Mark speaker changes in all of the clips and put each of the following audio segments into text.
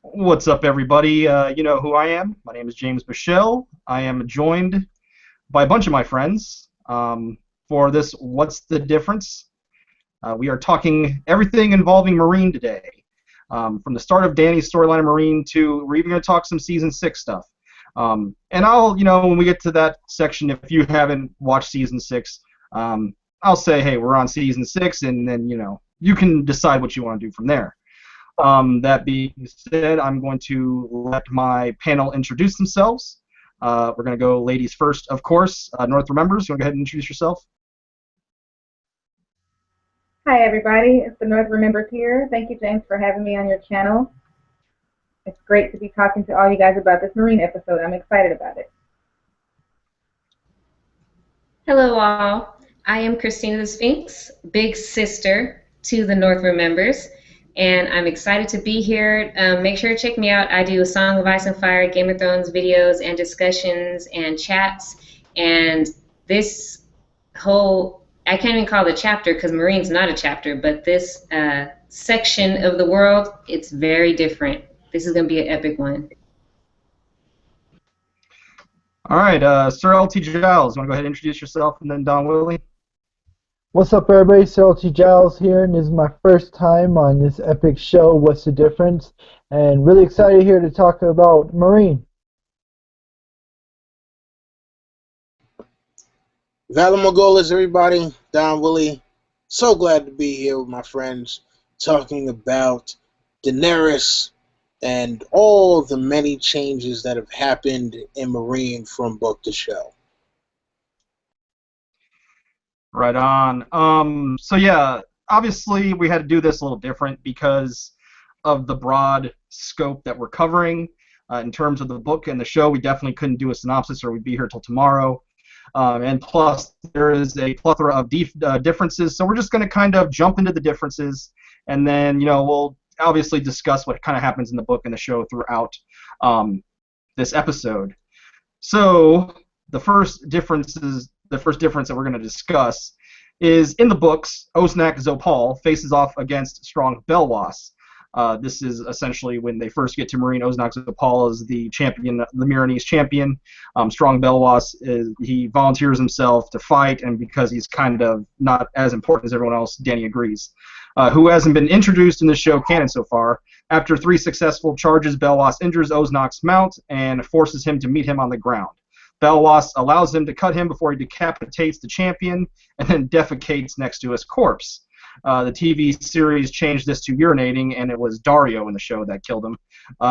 Speaker 1: What's up, everybody? You know who I am. My name is James Michelle. I am joined by a bunch of my friends for this What's the Difference? We are talking everything involving Mereen today. From the start of Danny's storyline of Mereen to we're even going to talk some season 6 stuff. And when we get to that section, if you haven't watched season 6, I'll say, hey, we're on season 6, and then, you can decide what you want to do from there. That being said, I'm going to let my panel introduce themselves. We're going to go ladies first, of course. North Remembers, you want to go ahead and introduce yourself?
Speaker 2: Hi everybody, it's the North Remembers here. Thank you, James, for having me on your channel. It's great to be talking to all you guys about this Mereen episode. I'm excited about it.
Speaker 3: Hello all, I am Christina the Sphinx, big sister to the North Remembers, and I'm excited to be here. Make sure to check me out. I do a Song of Ice and Fire, Game of Thrones videos and discussions and chats, and this whole, I can't even call it a chapter because Mareen's not a chapter, but this section of the world, it's very different. This is going to be an epic one.
Speaker 1: All right, Sir LT Giles, you want to go ahead and introduce yourself, and then Don Willi?
Speaker 4: What's up, everybody? It's LT Giles here, and this is my first time on this epic show, What's the Difference? And really excited here to talk about Mereen.
Speaker 5: Valamogolas, everybody. Don Willi. So glad to be here with my friends talking about Daenerys and all the many changes that have happened in Mereen from book to show.
Speaker 1: Right on. So yeah, obviously we had to do this a little different because of the broad scope that we're covering. In terms of the book and the show, we definitely couldn't do a synopsis or we'd be here till tomorrow. And plus, there is a plethora of differences, so we're just going to kind of jump into the differences, and then, we'll obviously discuss what kind of happens in the book and the show throughout this episode. So the first difference that we're going to discuss is in the books, Osnak Zopal faces off against Strong Belwas. This is essentially when they first get to Meereen. Osnak Zopal is the champion, the Meereenese champion. Strong Belwas, he volunteers himself to fight, and because he's kind of not as important as everyone else, Danny agrees. Who hasn't been introduced in the show canon so far. After 3 successful charges, Belwas injures Osnak's mount and forces him to meet him on the ground. Belwas allows him to cut him before he decapitates the champion and then defecates next to his corpse. The TV series changed this to urinating, and it was Daario in the show that killed him,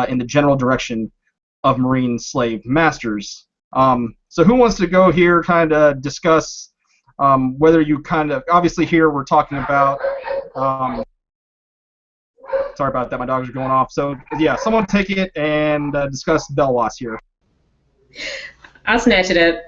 Speaker 1: in the general direction of Meereen slave masters. So who wants to go here, kind of discuss whether you kind of, obviously here we're talking about, sorry about that, my dogs are going off. So yeah, someone take it and discuss Belwas here.
Speaker 3: I'll snatch it up.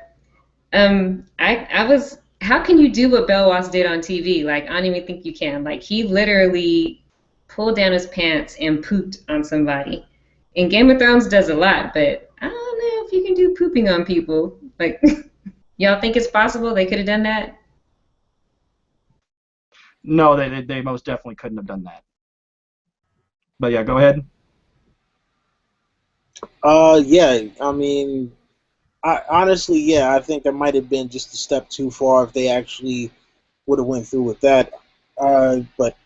Speaker 3: I was. How can you do what Belwas did on TV? Like, I don't even think you can. Like, he literally pulled down his pants and pooped on somebody. And Game of Thrones does a lot, but I don't know if you can do pooping on people. Like, y'all think it's possible they could have done that?
Speaker 1: No, they most definitely couldn't have done that. But yeah, go ahead.
Speaker 5: Yeah, I mean, honestly, I think that might have been just a step too far if they actually would have went through with that. But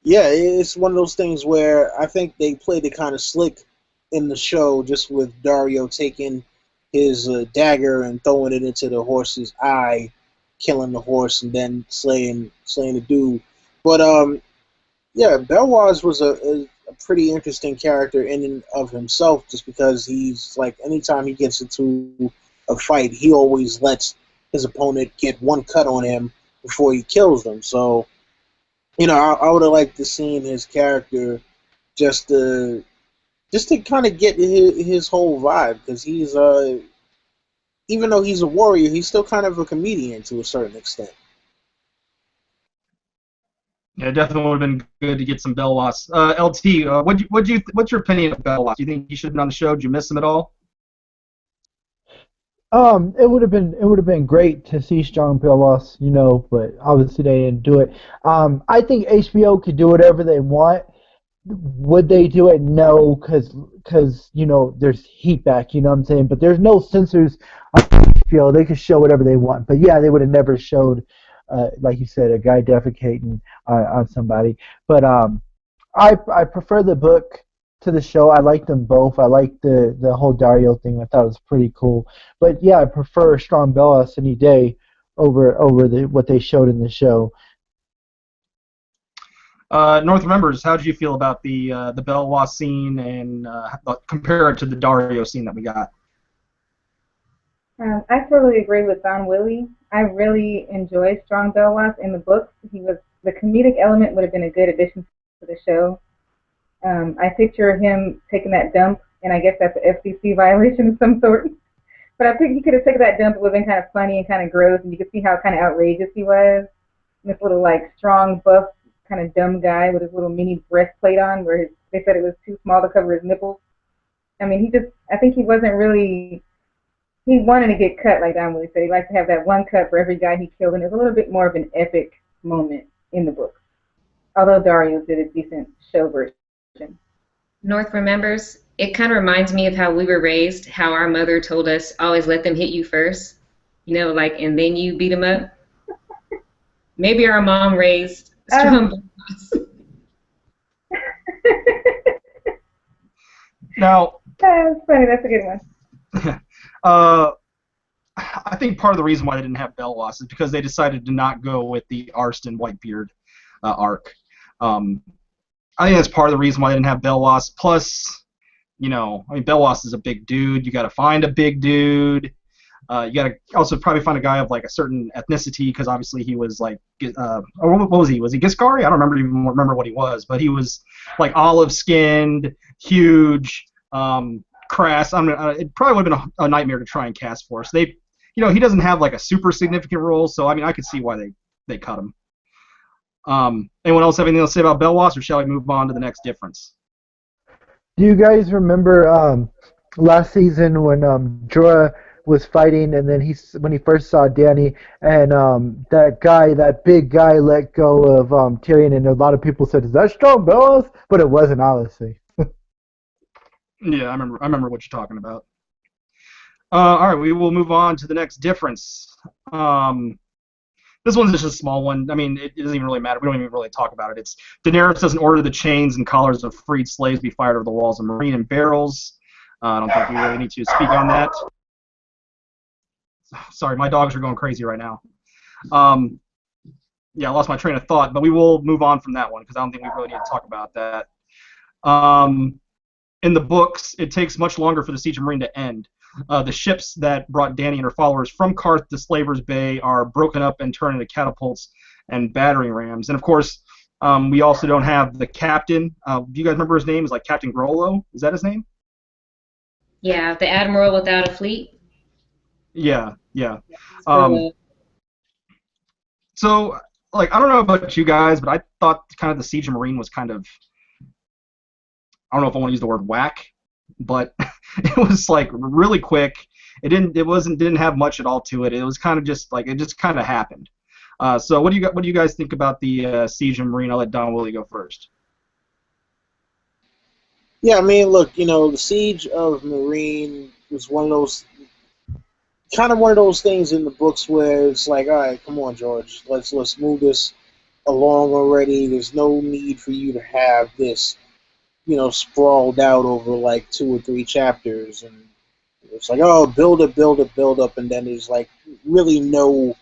Speaker 5: yeah, it's one of those things where I think they played it kind of slick in the show, just with Daario taking his dagger and throwing it into the horse's eye, killing the horse, and then slaying the dude. But yeah, Belwas was a pretty interesting character in and of himself, just because he's like, anytime he gets into a fight, he always lets his opponent get one cut on him before he kills them. So, I would have liked to see his character just to kind of get his whole vibe, because he's even though he's a warrior, he's still kind of a comedian to a certain extent.
Speaker 1: Yeah, it definitely would have been good to get some Belwas. LT, what's your opinion of Belwas? Do you think he should have been on the show? Did you miss him at all?
Speaker 4: It would have been great to see Strong Belwas, but obviously they didn't do it. I think HBO could do whatever they want, would they do it? No, because you know there's heat back. You know what I'm saying? But there's no censors on HBO. They could show whatever they want. But yeah, they would have never showed, like you said, a guy defecating on somebody. But I prefer the book to the show. I like them both. I like the whole Dario thing. I thought it was pretty cool. But yeah, I prefer Strong Bellas any day over what they showed in the show.
Speaker 1: North Members, how did you feel about the Belwa scene and compare it to the Dario scene that we got?
Speaker 2: I totally agree with Don Willi. I really enjoyed Strong Belwas in the books. The comedic element would have been a good addition to the show. I picture him taking that dump, and I guess that's an FCC violation of some sort. But I think he could have taken that dump. It would have been kind of funny and kind of gross, and you could see how kind of outrageous he was. And this little like strong, buff, kind of dumb guy with his little mini breastplate on, where they said it was too small to cover his nipples. I mean, I think he wasn't really. He wanted to get cut, like Don Willi said. He liked to have that one cut for every guy he killed, and it was a little bit more of an epic moment in the book. Although Dario did a decent show version.
Speaker 3: North remembers, it kind of reminds me of how we were raised, how our mother told us always let them hit you first, you know, like, and then you beat them up. Maybe our mom raised strong.
Speaker 1: Now,
Speaker 2: that's funny. That's a good one.
Speaker 1: I think part of the reason why they didn't have Belwas is because they decided to not go with the Arston Whitebeard arc. I think that's part of the reason why they didn't have Belwas. Plus, you know, I mean, Belwas is a big dude. You got to find a big dude. You got to also probably find a guy of like a certain ethnicity, because obviously he was like, what was he? Was he Giscari? I don't remember what he was, but he was like olive-skinned, huge, crass. It probably would have been a nightmare to try and cast for. So they, you know, he doesn't have like a super significant role. So I mean, I could see why they cut him. Anyone else have anything to say about Belwas, or shall we move on to the next difference?
Speaker 4: Do you guys remember last season when Jorah was fighting, and then when he first saw Dany, and that big guy let go of Tyrion, and a lot of people said, "Is that Strong Bellas?" But it wasn't, obviously.
Speaker 1: Yeah, I remember what you're talking about. All right, we will move on to the next difference. This one's just a small one. I mean, it doesn't even really matter. We don't even really talk about it. It's Daenerys doesn't order the chains and collars of freed slaves be fired over the walls of Meereen and barrels. I don't think we really need to speak on that. Sorry, my dogs are going crazy right now. Yeah, I lost my train of thought, but we will move on from that one because I don't think we really need to talk about that. In the books, it takes much longer for the Siege of Meereen to end. The ships that brought Dany and her followers from Karth to Slaver's Bay are broken up and turned into catapults and battering rams. And of course, we also don't have the captain. Do you guys remember his name? It's like Captain Grollo. Is that his name?
Speaker 3: Yeah, the admiral without a fleet.
Speaker 1: Yeah. So, like, I don't know about you guys, but I thought kind of the Siege of Meereen was kind of, I don't know if I want to use the word whack, but it was like really quick. It didn't have much at all to it. It was kind of just like it just kind of happened. So what do you guys think about the Siege of Meereen? I'll let Don Willi go first.
Speaker 5: Yeah, I mean, look, you know, the Siege of Meereen was one of those things in the books where it's like, all right, come on, George, let's move this along already. There's no need for you to have this, you know, sprawled out over like 2 or 3 chapters, and it's like, oh, build up, and then there's like really no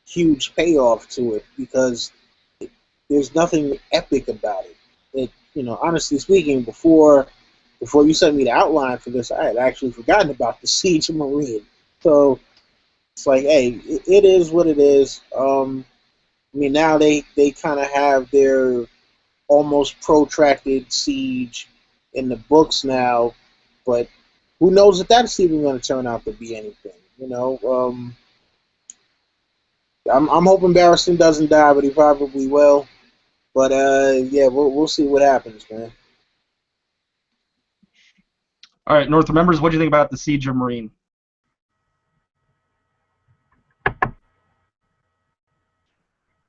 Speaker 5: huge payoff to it because there's nothing epic about it. It, you know, honestly speaking, before you sent me the outline for this, I had actually forgotten about the Siege of Meereen. So it's like, hey, it is what it is. I mean, now they kind of have their almost protracted siege in the books now, but who knows if that's even going to turn out to be anything? You know, I'm hoping Barristan doesn't die, but he probably will. But yeah, we'll see what happens, man.
Speaker 1: All right, North members, what do you think about the Siege of Meereen?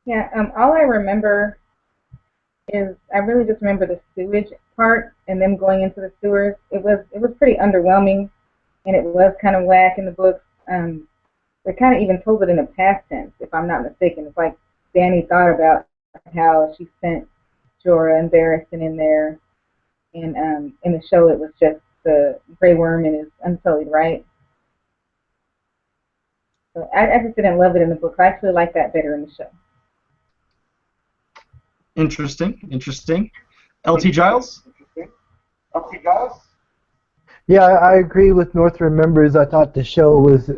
Speaker 2: Yeah, all I remember is I really just remember the sewage part and them going into the sewers. It was pretty underwhelming, and it was kind of whack in the books. They kind of even told it in the past tense, if I'm not mistaken. It's like Danny thought about how she sent Jorah and Barristan in there, and in the show it was just the Grey Worm and his Unsullied, right? So I just didn't love it in the book. I actually like that better in the show.
Speaker 1: Interesting, interesting. LT Giles?
Speaker 4: Yeah, I agree with North Remembers. I thought the show was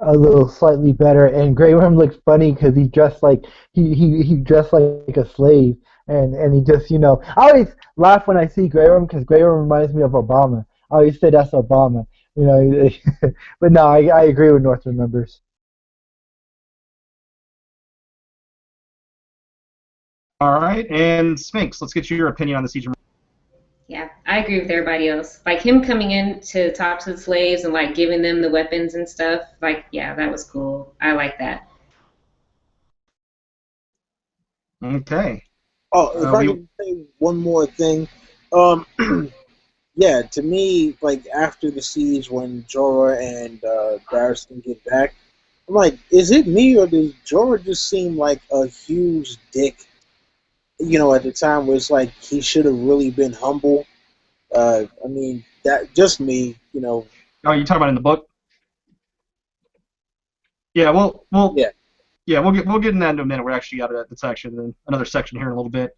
Speaker 4: a little slightly better, and Grey Worm looked funny because he dressed like he dressed like a slave, and he just I always laugh when I see Grey Worm because Grey Worm reminds me of Obama. I always say that's Obama, but no, I agree with North Remembers.
Speaker 1: All right, and Sphinx, let's get your opinion on the siege.
Speaker 3: Yeah, I agree with everybody else. Like him coming in to talk to the slaves and like giving them the weapons and stuff. Like, yeah, that was cool. I like that.
Speaker 1: Okay.
Speaker 5: Oh, if I can say one more thing, um, yeah, to me, like after the siege, when Jorah and Barristan get back, I'm like, is it me or does Jorah just seem like a huge dick? At the time where it's like he should have really been humble. I mean, that just me.
Speaker 1: Oh, you talking about in the book? Yeah,
Speaker 5: Yeah.
Speaker 1: we'll get in that in a minute. We're actually got it. It's actually another section here in a little bit.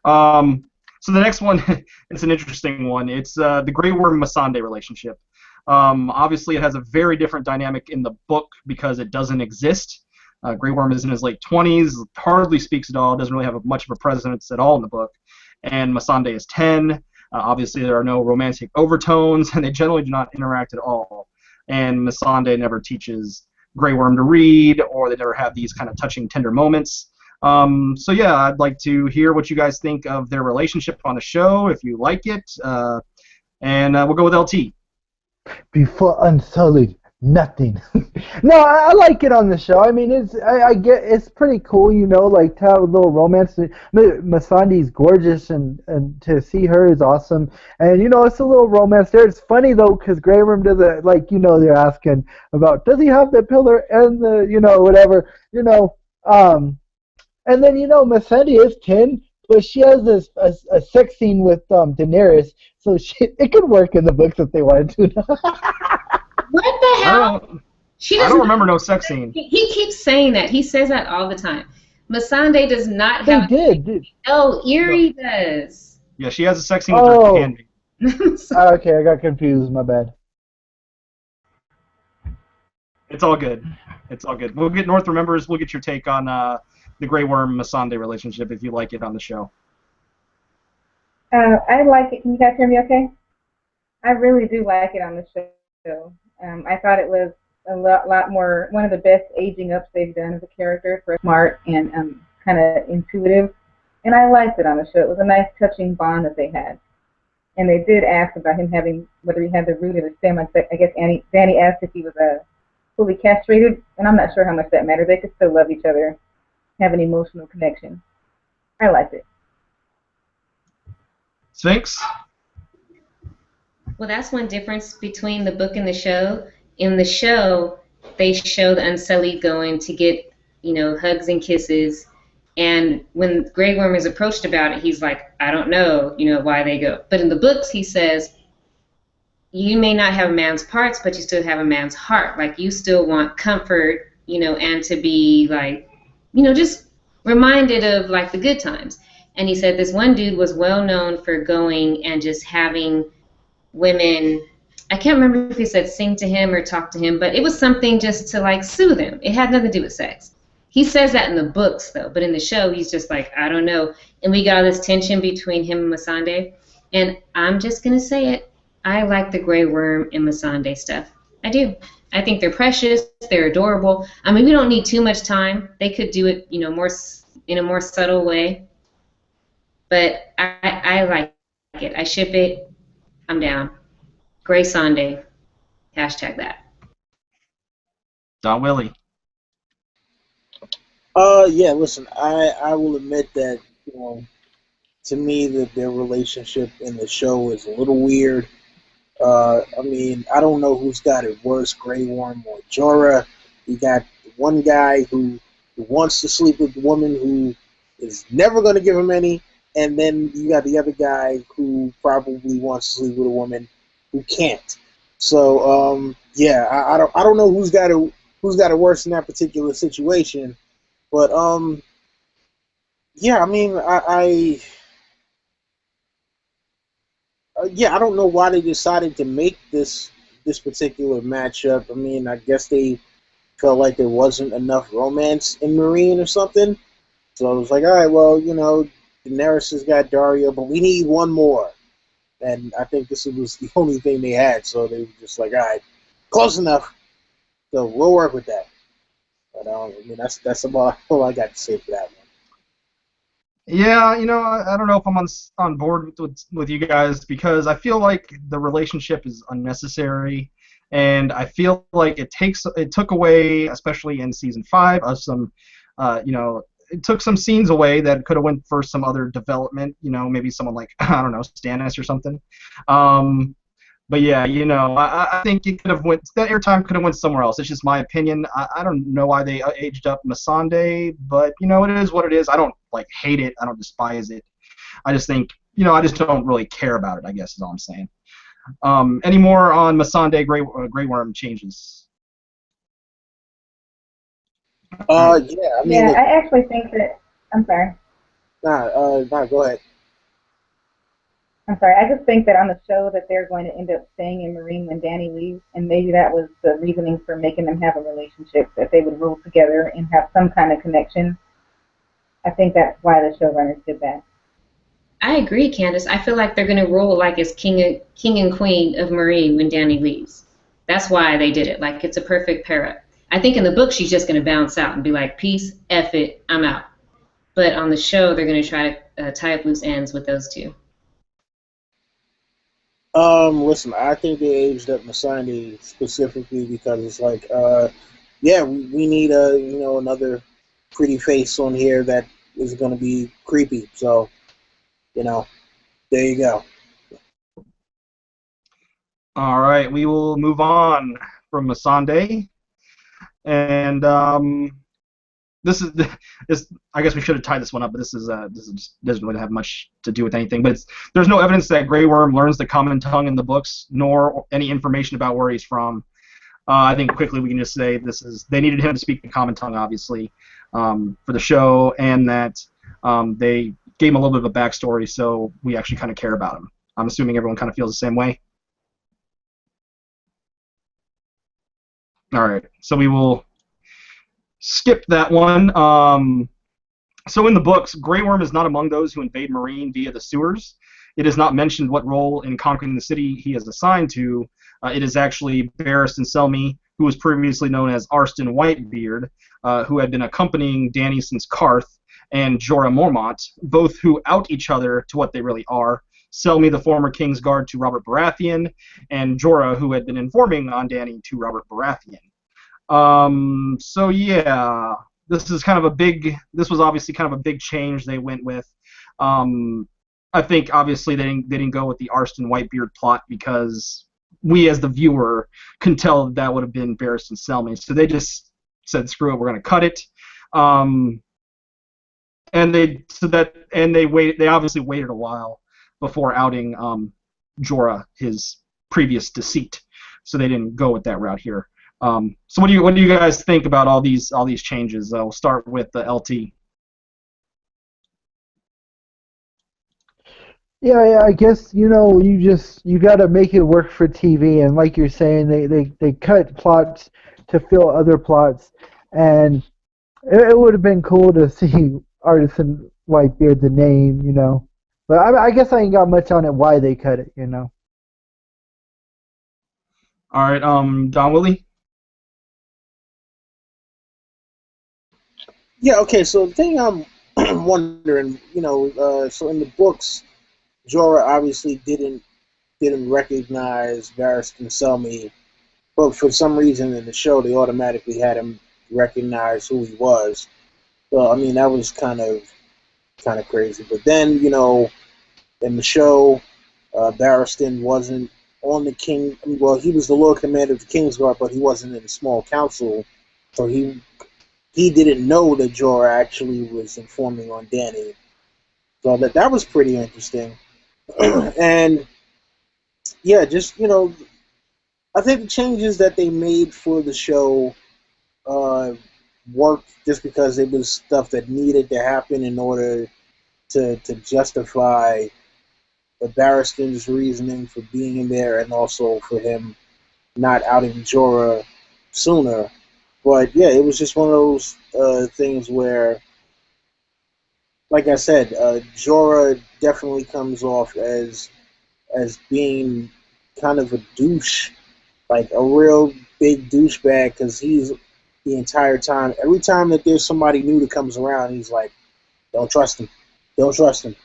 Speaker 1: So the next one, it's an interesting one. It's the Grey Worm Missandei relationship. Obviously, it has a very different dynamic in the book because it doesn't exist. Grey Worm is in his late 20s, hardly speaks at all, doesn't really have much of a presence at all in the book. And Missandei is 10. Obviously, there are no romantic overtones, and they generally do not interact at all. And Missandei never teaches Grey Worm to read, or they never have these kind of touching, tender moments. So yeah, I'd like to hear what you guys think of their relationship on the show, if you like it, and we'll go with LT.
Speaker 4: Before Unsullied, nothing. No, I like it on the show. I mean, I get it's pretty cool, like to have a little romance. Missandei's gorgeous, and to see her is awesome. And it's a little romance there. It's funny though, because Grey Worm doesn't they're asking about does he have the pillar and the whatever and then Missandei is 10. But she has a sex scene with Daenerys, so it could work in the books if they wanted to.
Speaker 3: What the hell?
Speaker 1: I don't remember no sex scene.
Speaker 3: He keeps saying that. He says that all the time. Missandei does not
Speaker 4: They
Speaker 3: have.
Speaker 4: did.
Speaker 3: Oh, Eerie does.
Speaker 1: Yeah, she has a sex scene with her candy.
Speaker 4: Okay, I got confused. My bad.
Speaker 1: It's all good. It's all good. We'll get North Remembers. We'll get your take on the Grey Worm Missandei relationship if you like it on the show.
Speaker 2: I like it. Can you guys hear me okay? I really do like it on the show. I thought it was a lot more, one of the best aging ups they've done as a character, for smart and kind of intuitive. And I liked it on the show. It was a nice, touching bond that they had. And they did ask about him having, whether he had the root or the stem. I guess Danny asked if he was fully castrated, and I'm not sure how much that mattered. They could still love each other, have an emotional connection. I liked it.
Speaker 1: Sphinx?
Speaker 3: Well, that's one difference between the book and the show. In the show, they show the Unsullied going to get, hugs and kisses. And when Grey Worm is approached about it, he's like, I don't know, why they go. But in the books, he says, you may not have a man's parts, but you still have a man's heart. Like, you still want comfort, and to be like, just reminded of like the good times. And he said this one dude was well known for going and just having women, I can't remember if he said sing to him or talk to him, but it was something just to like soothe him. It had nothing to do with sex. He says that in the books though, but in the show he's just like, I don't know. And we got all this tension between him and Missandei. And I'm just gonna say it, I like the Grey Worm and Missandei stuff. I do. I think they're precious, they're adorable. I mean, we don't need too much time. They could do it, more in a more subtle way. But I like it. I ship it. I'm down. Grey Sunday. Hashtag that.
Speaker 1: Don Willi.
Speaker 5: Yeah, listen, I will admit that, to me that their relationship in the show is a little weird. I mean, I don't know who's got it worse, Grey Worm or Jorah. You got one guy who wants to sleep with the woman who is never going to give him any, and then you got the other guy who probably wants to sleep with a woman who can't. So yeah, I don't know who's got it worse in that particular situation, but yeah, I mean yeah, I don't know why they decided to make this particular matchup. I mean, I guess they felt like there wasn't enough romance in Meereen or something. So I was like, all right, well, Daenerys has got Dario, but we need one more. And I think this was the only thing they had. So they were just like, all right, close enough. So we'll work with that. But I mean, that's about all I got to say for that one.
Speaker 1: Yeah, I don't know if I'm on board with you guys because I feel like the relationship is unnecessary, and I feel like it took away, especially in season 5, of some, it took some scenes away that could have went for some other development. Maybe someone like I don't know, Stannis or something. But yeah, I think it could have went that airtime could have went somewhere else. It's just my opinion. I don't know why they aged up Missandei, but it is what it is. I don't like hate it. I don't despise it. I just think I just don't really care about it. I guess is all I'm saying. Any more on Missandei Grey Worm changes?
Speaker 5: Yeah, I mean,
Speaker 2: Yeah, I actually think that. I'm sorry.
Speaker 5: go ahead.
Speaker 2: I'm sorry. I just think that on the show that they're going to end up staying in Meereen when Dany leaves, and maybe that was the reasoning for making them have a relationship, that they would rule together and have some kind of connection. I think that's why the showrunners did that.
Speaker 3: I agree, Candace. I feel like they're going to rule like as king and queen of Mereen when Dany leaves. That's why they did it. Like it's a perfect pair up. I think in the book she's just going to bounce out and be like, peace, F it, I'm out. But on the show they're going to try to tie up loose ends with those two.
Speaker 5: Listen, I think they aged up Missandei specifically because it's like, yeah, we need another pretty face on here that is going to be creepy. So, there you go.
Speaker 1: All right, we will move on from Missandei, and this. I guess we should have tied this one up, but this doesn't really have much to do with anything. But there's no evidence that Grey Worm learns the common tongue in the books, nor any information about where he's from. I think quickly we can just say they needed him to speak the common tongue, obviously, for the show, and that they gave him a little bit of a backstory, so we actually kind of care about him. I'm assuming everyone kind of feels the same way. All right, so we will skip that one. So in the books, Grey Worm is not among those who invade Meereen via the sewers. It is not mentioned what role in conquering the city he is assigned to. It is actually Barristan Selmy, who was previously known as Arstan Whitebeard, who had been accompanying Dany since Karth, and Jorah Mormont, both who out each other to what they really are. Selmy, the former Kingsguard, to Robert Baratheon, and Jorah, who had been informing on Dany to Robert Baratheon. So yeah, this was obviously kind of a big change they went with. I think obviously they didn't go with the Arstan Whitebeard plot because we as the viewer can tell that would have been Barristan Selmy. So they just said, screw it, we're going to cut it. And they obviously waited a while before outing Jorah his previous deceit. So they didn't go with that route here. So what do you guys think about all these changes? We'll start with the LT.
Speaker 4: Yeah, I guess you got to make it work for TV, and like you're saying, they cut plots to fill other plots, and it would have been cool to see Artisan Whitebeard the name, but I guess I ain't got much on it why they cut it,
Speaker 1: All right, Don Willi.
Speaker 5: Yeah, okay, so the thing I'm wondering, so in the books, Jorah obviously didn't recognize Barristan Selmy, but for some reason in the show they automatically had him recognize who he was. So I mean that was kind of kind of crazy. But then, in the show, Barristan wasn't on the king. Well, he was the Lord Commander of the Kingsguard, but he wasn't in the small council, so he didn't know that Jorah actually was informing on Dany. So that was pretty interesting. And yeah, just I think the changes that they made for the show worked just because it was stuff that needed to happen in order to justify Barristan's reasoning for being in there, and also for him not outing Jorah sooner. But yeah, it was just one of those things where, like I said, Jorah definitely comes off as being kind of a douche, like a real big douchebag, because he's the entire time. Every time that there's somebody new that comes around, he's like, "Don't trust him. Don't trust him.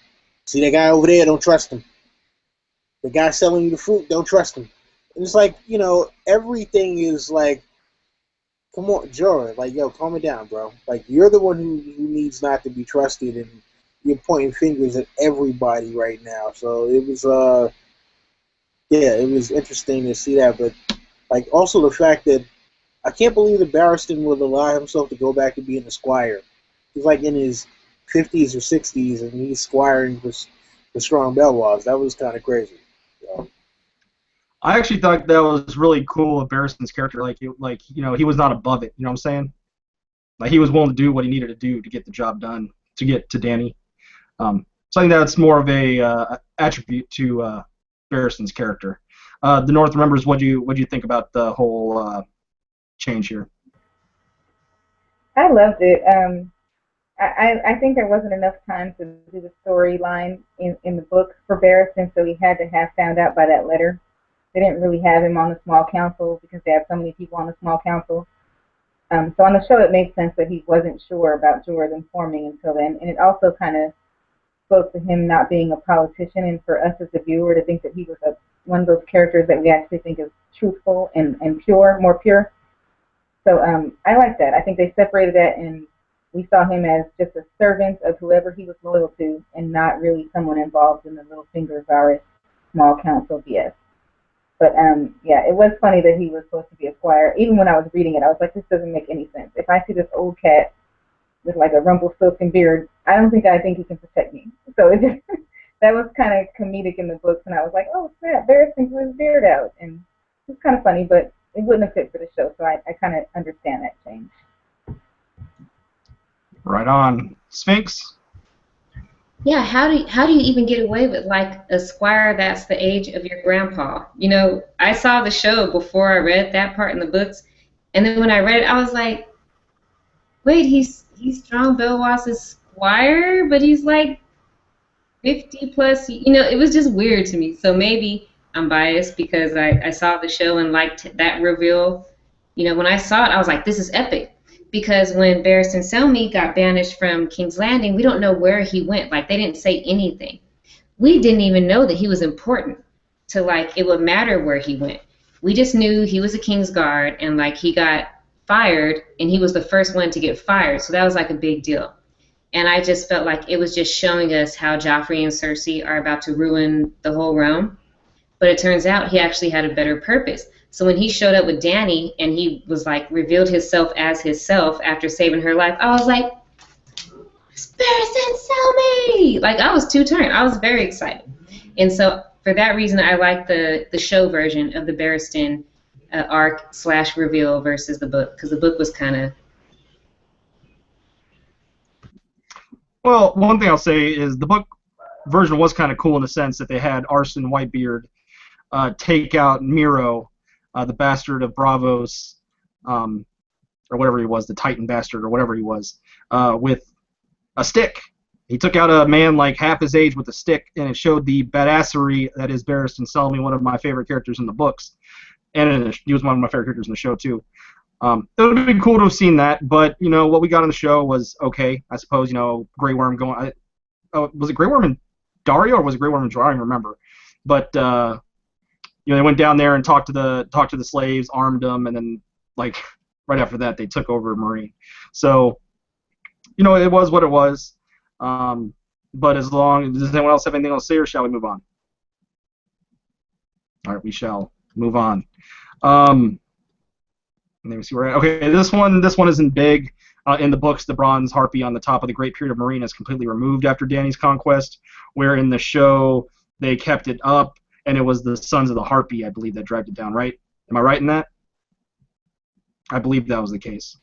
Speaker 5: See that guy over there? Don't trust him. The guy selling you the fruit? Don't trust him." And it's like, everything is like, come on, Jorah, like, yo, calm it down, bro. Like, you're the one who needs not to be trusted, and you're pointing fingers at everybody right now. So it was, yeah, it was interesting to see that. But, like, also the fact that I can't believe that Barristan would allow himself to go back to being a squire. He's, like, in his 50s or 60s, and he's squiring for Strong Belwas. That was kind of crazy. So.
Speaker 1: I actually thought that was really cool of Barristan's character. He was not above it. You know what I'm saying? Like, he was willing to do what he needed to do to get the job done, to get to Dany. So I think that's more of a attribute to Barristan's character. The North Remembers, what do you think about the whole change here?
Speaker 2: I loved it. I think there wasn't enough time to do the storyline in the book for Barristan, so he had to have found out by that letter. They didn't really have him on the small council because they have so many people on the small council. So on the show, it made sense that he wasn't sure about Jorah informing until then, and it also kind of spoke to him not being a politician, and for us as the viewer to think that he was one of those characters that we actually think is truthful and pure, more pure. So I like that. I think they separated that, and we saw him as just a servant of whoever he was loyal to, and not really someone involved in the Littlefinger Varys small council BS. But yeah, it was funny that he was supposed to be a squire. Even when I was reading it, I was like, this doesn't make any sense. If I see this old cat with like a Rumpelstiltskin beard, I think he can protect me. So it just, that was kind of comedic in the books, and I was like, oh snap, Barristan grew his beard out, and it's kind of funny, but it wouldn't have fit for the show. So I kind of understand that change.
Speaker 1: Right on. Sphinx?
Speaker 3: Yeah, how do you even get away with like a squire that's the age of your grandpa? I saw the show before I read that part in the books, and then when I read it, I was like, wait, he's Strong Belwas' squire, but he's like 50 plus. It was just weird to me. So maybe I'm biased because I saw the show and liked that reveal. When I saw it, I was like, this is epic. Because when Barristan Selmy got banished from King's Landing, we don't know where he went. Like, they didn't say anything. We didn't even know that he was important to, like, it would matter where he went. We just knew he was a King's Guard, and, like, he got fired, and he was the first one to get fired. So that was, like, a big deal. And I just felt like it was just showing us how Joffrey and Cersei are about to ruin the whole realm. But it turns out he actually had a better purpose. So when he showed up with Dany and he was like revealed himself as himself after saving her life, I was like, Barristan Selmy! Like, I was too-turned. I was very excited. And so for that reason, I like the show version of the Barristan arc/reveal versus the book, because the book was kind of...
Speaker 1: Well, one thing I'll say is the book version was kind of cool in the sense that they had Arsene Whitebeard take out Miro, the bastard of Braavos, or whatever he was, the Titan bastard or whatever he was, with a stick. He took out a man like half his age with a stick, and it showed the badassery that is Barristan Selmy, one of my favorite characters in the books, and he was one of my favorite characters in the show too. It would have been cool to have seen that, but what we got on the show was okay, I suppose. Grey Worm going. Was it Grey Worm and Dario, or was it Grey Worm and Jorah? I don't remember, but. They went down there and talked to the slaves, armed them, and then like right after that they took over Mereen. So, it was what it was. But as long does anyone else have anything else to say, or shall we move on? All right, we shall move on. Let me see where. Okay, this one isn't big. In the books, the bronze harpy on the top of the Great Pyramid of Meereen is completely removed after Dany's conquest, where in the show they kept it up, and it was the Sons of the Harpy, I believe, that dragged it down, right? Am I right in that? I believe that was the case.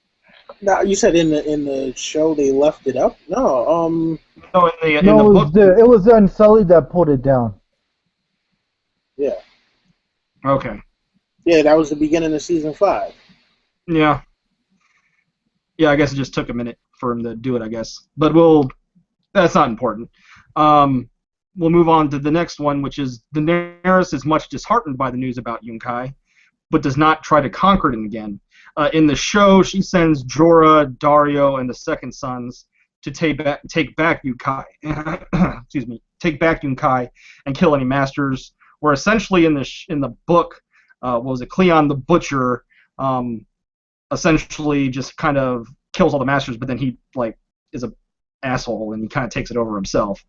Speaker 5: Now you said in the show they left it up. No,
Speaker 1: No, in
Speaker 4: No,
Speaker 1: the book.
Speaker 4: it was the Unsullied that pulled it down.
Speaker 5: Yeah.
Speaker 1: Okay.
Speaker 5: Yeah, that was the beginning of season 5.
Speaker 1: Yeah. Yeah, I guess it just took a minute for him to do it, I guess. But that's not important. We'll move on to the next one, which is Daenerys is much disheartened by the news about Yunkai, but does not try to conquer it again. In the show, she sends Jorah, Daario, and the Second Sons to take back Yunkai. Excuse me, take back Yunkai and kill any masters. Where essentially in the book, what was it? Cleon the Butcher essentially just kind of kills all the masters, but then he is a asshole and he kind of takes it over himself.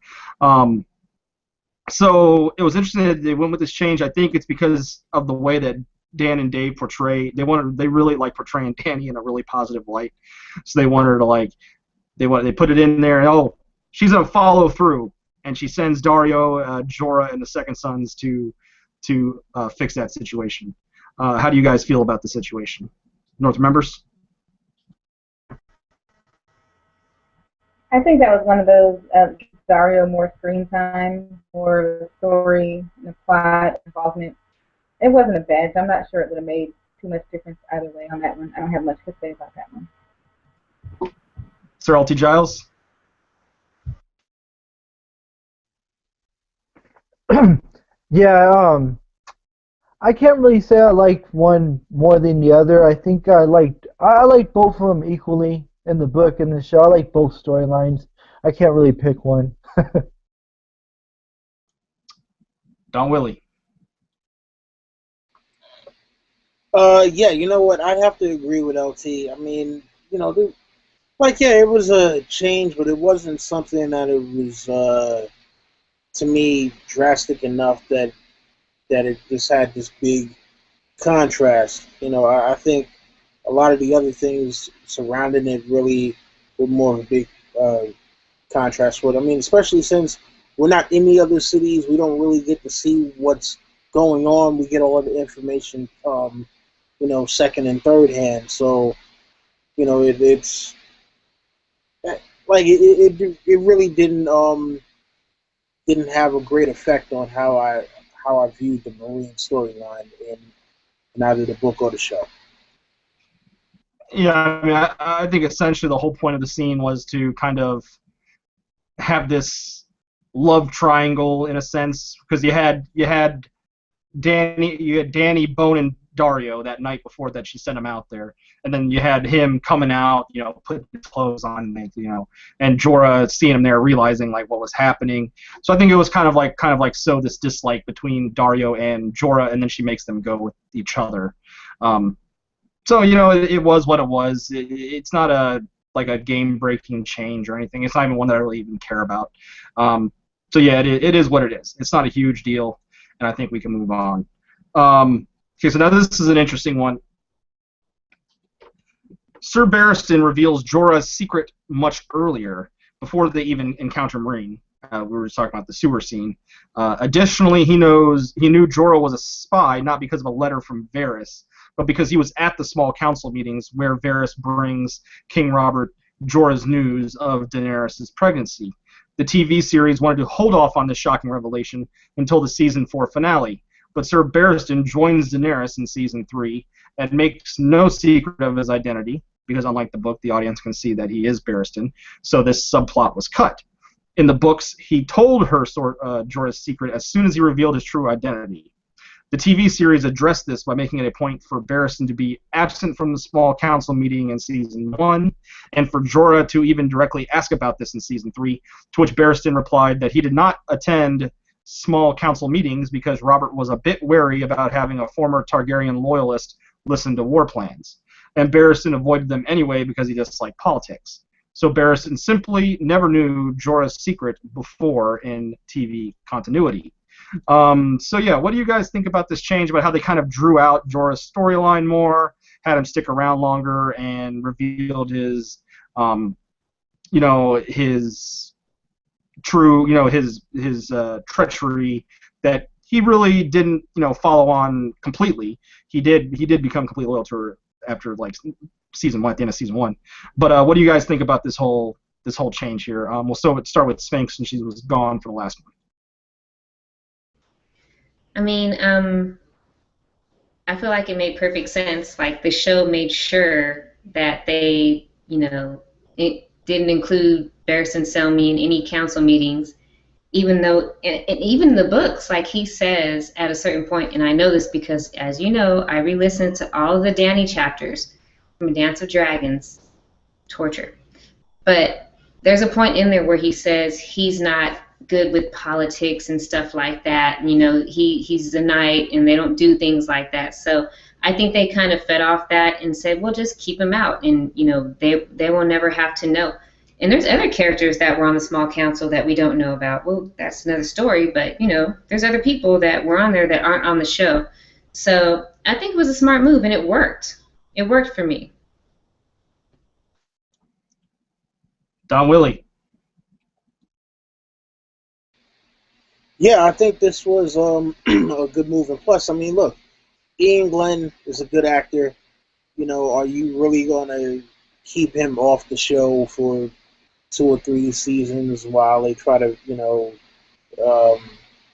Speaker 1: So it was interesting that they went with this change. I think it's because of the way that Dan and Dave portray. They really like portraying Dany in a really positive light. So they want her to they put it in there, and she's gonna follow through, and she sends Daario, Jorah, and the Second Sons to fix that situation. How do you guys feel about the situation, North members?
Speaker 2: I think that was one of those Dario more screen time, more story, plot involvement. It wasn't a bad. I'm not sure it would have made too much difference either way on that one. I don't have much to say about that one.
Speaker 1: Sir LT Giles?
Speaker 4: Yeah, I can't really say I liked one more than the other. I think I liked both of them equally in the book and the show. I like both storylines. I can't really pick one.
Speaker 1: Don Willi.
Speaker 5: Yeah, you know what? I'd have to agree with LT. I mean, it was a change, but it wasn't something that it was, to me, drastic enough that it just had this big contrast. I think a lot of the other things surrounding it really were more of a big contrast with. I mean, especially since we're not in the other cities, we don't really get to see what's going on. We get all of the information, second and third hand. So, it's it really didn't have a great effect on how I viewed the Mereen storyline in either the book or the show.
Speaker 1: Yeah, I mean, I think essentially the whole point of the scene was to kind of have this love triangle in a sense, because you had Dany, Bone, and Daario that night before that she sent him out there, and then you had him coming out, putting his clothes on, and Jorah seeing him there, realizing what was happening. So I think it was kind of like sow this dislike between Daario and Jorah, and then she makes them go with each other. So it was what it was. It's not a game-breaking change or anything. It's not even one that I really even care about. So yeah, it is what it is. It's not a huge deal, and I think we can move on. Okay, so now this is an interesting one. Sir Barristan reveals Jorah's secret much earlier, before they even encounter Meereen. We were just talking about the sewer scene. Additionally, he knew Jorah was a spy, not because of a letter from Varys, but because he was at the small council meetings where Varys brings King Robert Jorah's news of Daenerys' pregnancy. The TV series wanted to hold off on this shocking revelation until the season 4 finale, but Sir Barristan joins Daenerys in season 3 and makes no secret of his identity, because unlike the book, the audience can see that he is Barristan, so this subplot was cut. In the books, he told her Jorah's secret as soon as he revealed his true identity. The TV series addressed this by making it a point for Barristan to be absent from the small council meeting in season 1, and for Jorah to even directly ask about this in season 3, to which Barristan replied that he did not attend small council meetings because Robert was a bit wary about having a former Targaryen loyalist listen to war plans, and Barristan avoided them anyway because he disliked politics. So Barristan simply never knew Jorah's secret before in TV continuity. So yeah, what do you guys think about this change, about how they kind of drew out Jorah's storyline more, had him stick around longer, and revealed his, his true, his treachery that he really didn't, follow on completely. He did become completely loyal to her after like season one, at the end of season one. But what do you guys think about this whole change here? We'll start with Sphinx, since she was gone for the last one.
Speaker 3: I mean, I feel like it made perfect sense. Like, the show made sure that they, it didn't include Barristan Selmy in any council meetings, even though, and even the books, like he says at a certain point, and I know this because, as you know, I re-listened to all of the Dany chapters from Dance of Dragons, torture. But there's a point in there where he says he's not good with politics and stuff like that. He's a knight and they don't do things like that. So I think they kind of fed off that and said, well, just keep him out, and they will never have to know. And there's other characters that were on the small council that we don't know about. Well, that's another story, but there's other people that were on there that aren't on the show. So I think it was a smart move, and it worked. It worked for me.
Speaker 1: Don Willi.
Speaker 5: Yeah, I think this was a good move. And plus, I mean, look, Ian Glenn is a good actor. Are you really going to keep him off the show for 2 or 3 seasons while they try to,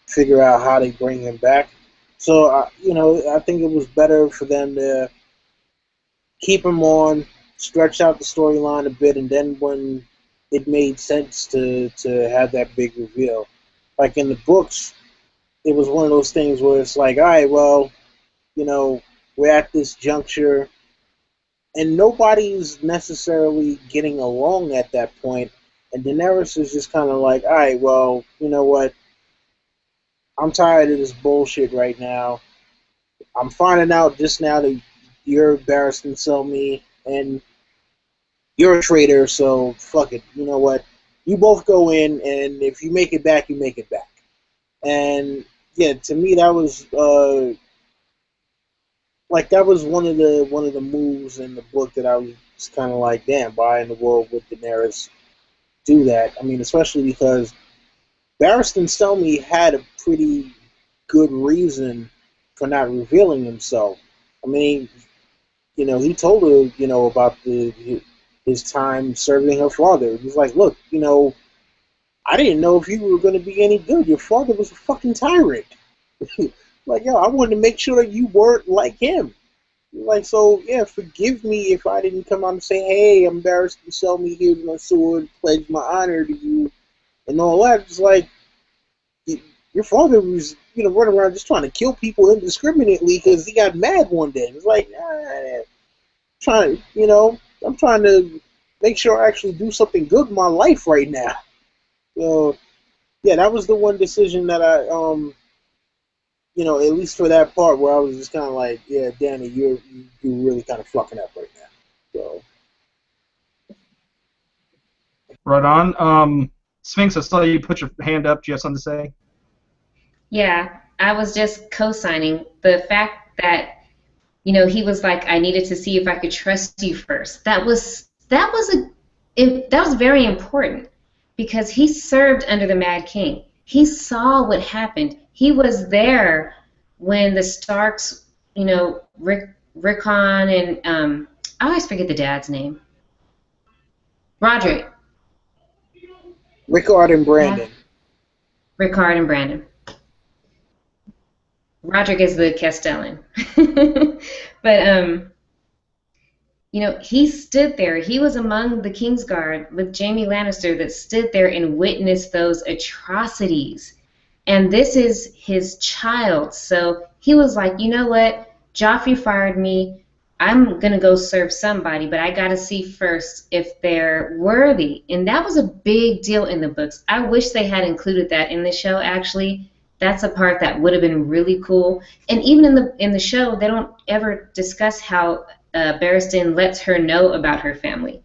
Speaker 5: figure out how to bring him back? So, I think it was better for them to keep him on, stretch out the storyline a bit, and then when it made sense to have that big reveal. Like in the books, it was one of those things where it's like, all right, well, we're at this juncture, and nobody's necessarily getting along at that point, and Daenerys is just kind of like, all right, well, you know what? I'm tired of this bullshit right now. I'm finding out just now that you're Barristan Selmy, and you're a traitor, so fuck it. You know what? You both go in, and if you make it back, you make it back. And yeah, to me, that was that was one of the moves in the book that I was kind of like, damn, why in the world would Daenerys do that? I mean, especially because Barristan Selmy had a pretty good reason for not revealing himself. I mean, he told her, about his time serving her father. He's like, look, I didn't know if you were going to be any good. Your father was a fucking tyrant. Like, yo, I wanted to make sure that you weren't like him. Like, so, yeah, forgive me if I didn't come out and say, hey, I'm Barristan Selmy, here's my sword, pledge my honor to you, and all that. It's like, your father was, running around just trying to kill people indiscriminately because he got mad one day. It's like, I'm trying to make sure I actually do something good in my life right now. So, yeah, that was the one decision that I, at least for that part where I was just kind of like, yeah, Danny, you're really kind of fucking up right now. So.
Speaker 1: Right on. Sphinx, I saw you put your hand up. Do you have something to say?
Speaker 3: Yeah, I was just co-signing the fact that he was like, I needed to see if I could trust you first. That was very important, because he served under the Mad King. He saw what happened. He was there when the Starks, Rickon and I always forget the dad's name. Roderick.
Speaker 5: Rickard and Brandon.
Speaker 3: Rickard and Brandon. Roderick is the Castellan. But he stood there. He was among the Kingsguard with Jaime Lannister that stood there and witnessed those atrocities. And this is his child. So he was like, you know what? Joffrey fired me. I'm going to go serve somebody, but I got to see first if they're worthy. And that was a big deal in the books. I wish they had included that in the show, actually. That's a part that would have been really cool. And even in the show, they don't ever discuss how Barristan lets her know about her family.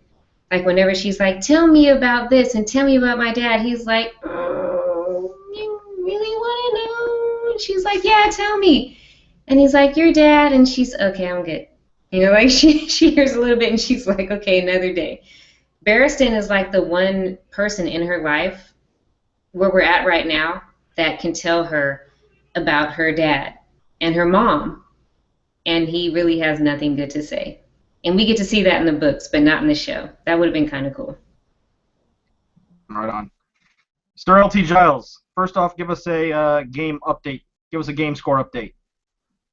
Speaker 3: Like whenever she's like, tell me about this and tell me about my dad, he's like, oh, you really want to know? And she's like, yeah, tell me. And he's like, your dad, and she's okay, I'm good. Like she hears a little bit and she's like, okay, another day. Barristan is like the one person in her life where we're at right now that can tell her about her dad and her mom, and he really has nothing good to say. And we get to see that in the books, but not in the show. That would have been kind of cool.
Speaker 1: Right on. Sir LT Giles, first off, give us a game update. Give us a game score update.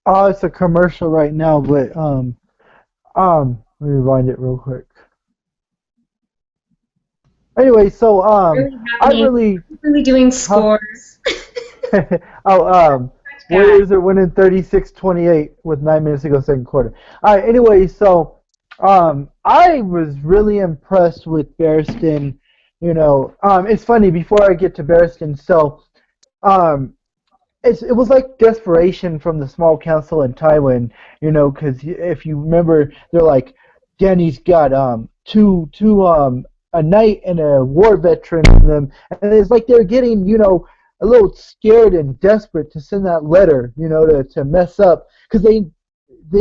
Speaker 4: Oh, it's a commercial right now, but let me rewind it real quick. Anyway, so
Speaker 3: really doing scores.
Speaker 4: Warriors are winning 36-28 with 9 minutes to go, second quarter. All right. Anyway, so I was really impressed with Barristan. It's funny, before I get to Barristan, so it was like desperation from the small council in Tywin, because if you remember, they're like, Dany's got a knight and a war veteran in them, and it's like they're getting, a little scared and desperate to send that letter, to mess up, because they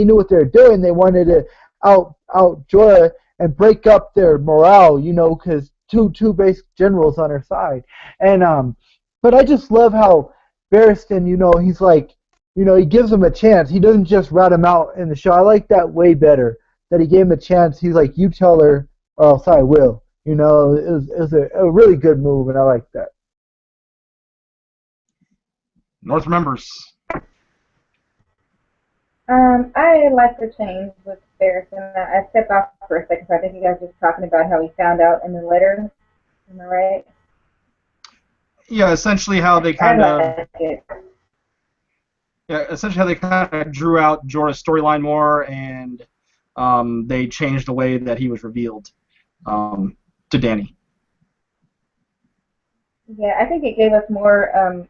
Speaker 4: knew what they were doing. They wanted to out Jorah and break up their morale, because two basic generals on her side. And but I just love how Barristan, he's like, he gives them a chance. He doesn't just rat them out in the show. I like that way better, that he gave him a chance. He's like, you tell her or else I will. It was a really good move, and I like that.
Speaker 1: North members.
Speaker 2: I like the change with Barristan. I stepped off for a second, so I think you guys were just talking about how he found out in the letter. Am I right?
Speaker 1: Yeah, essentially how they kind of.
Speaker 2: like it.
Speaker 1: Yeah, essentially how they kind of drew out Jorah's storyline more, and they changed the way that he was revealed to Dany.
Speaker 2: Yeah, I think it gave us more.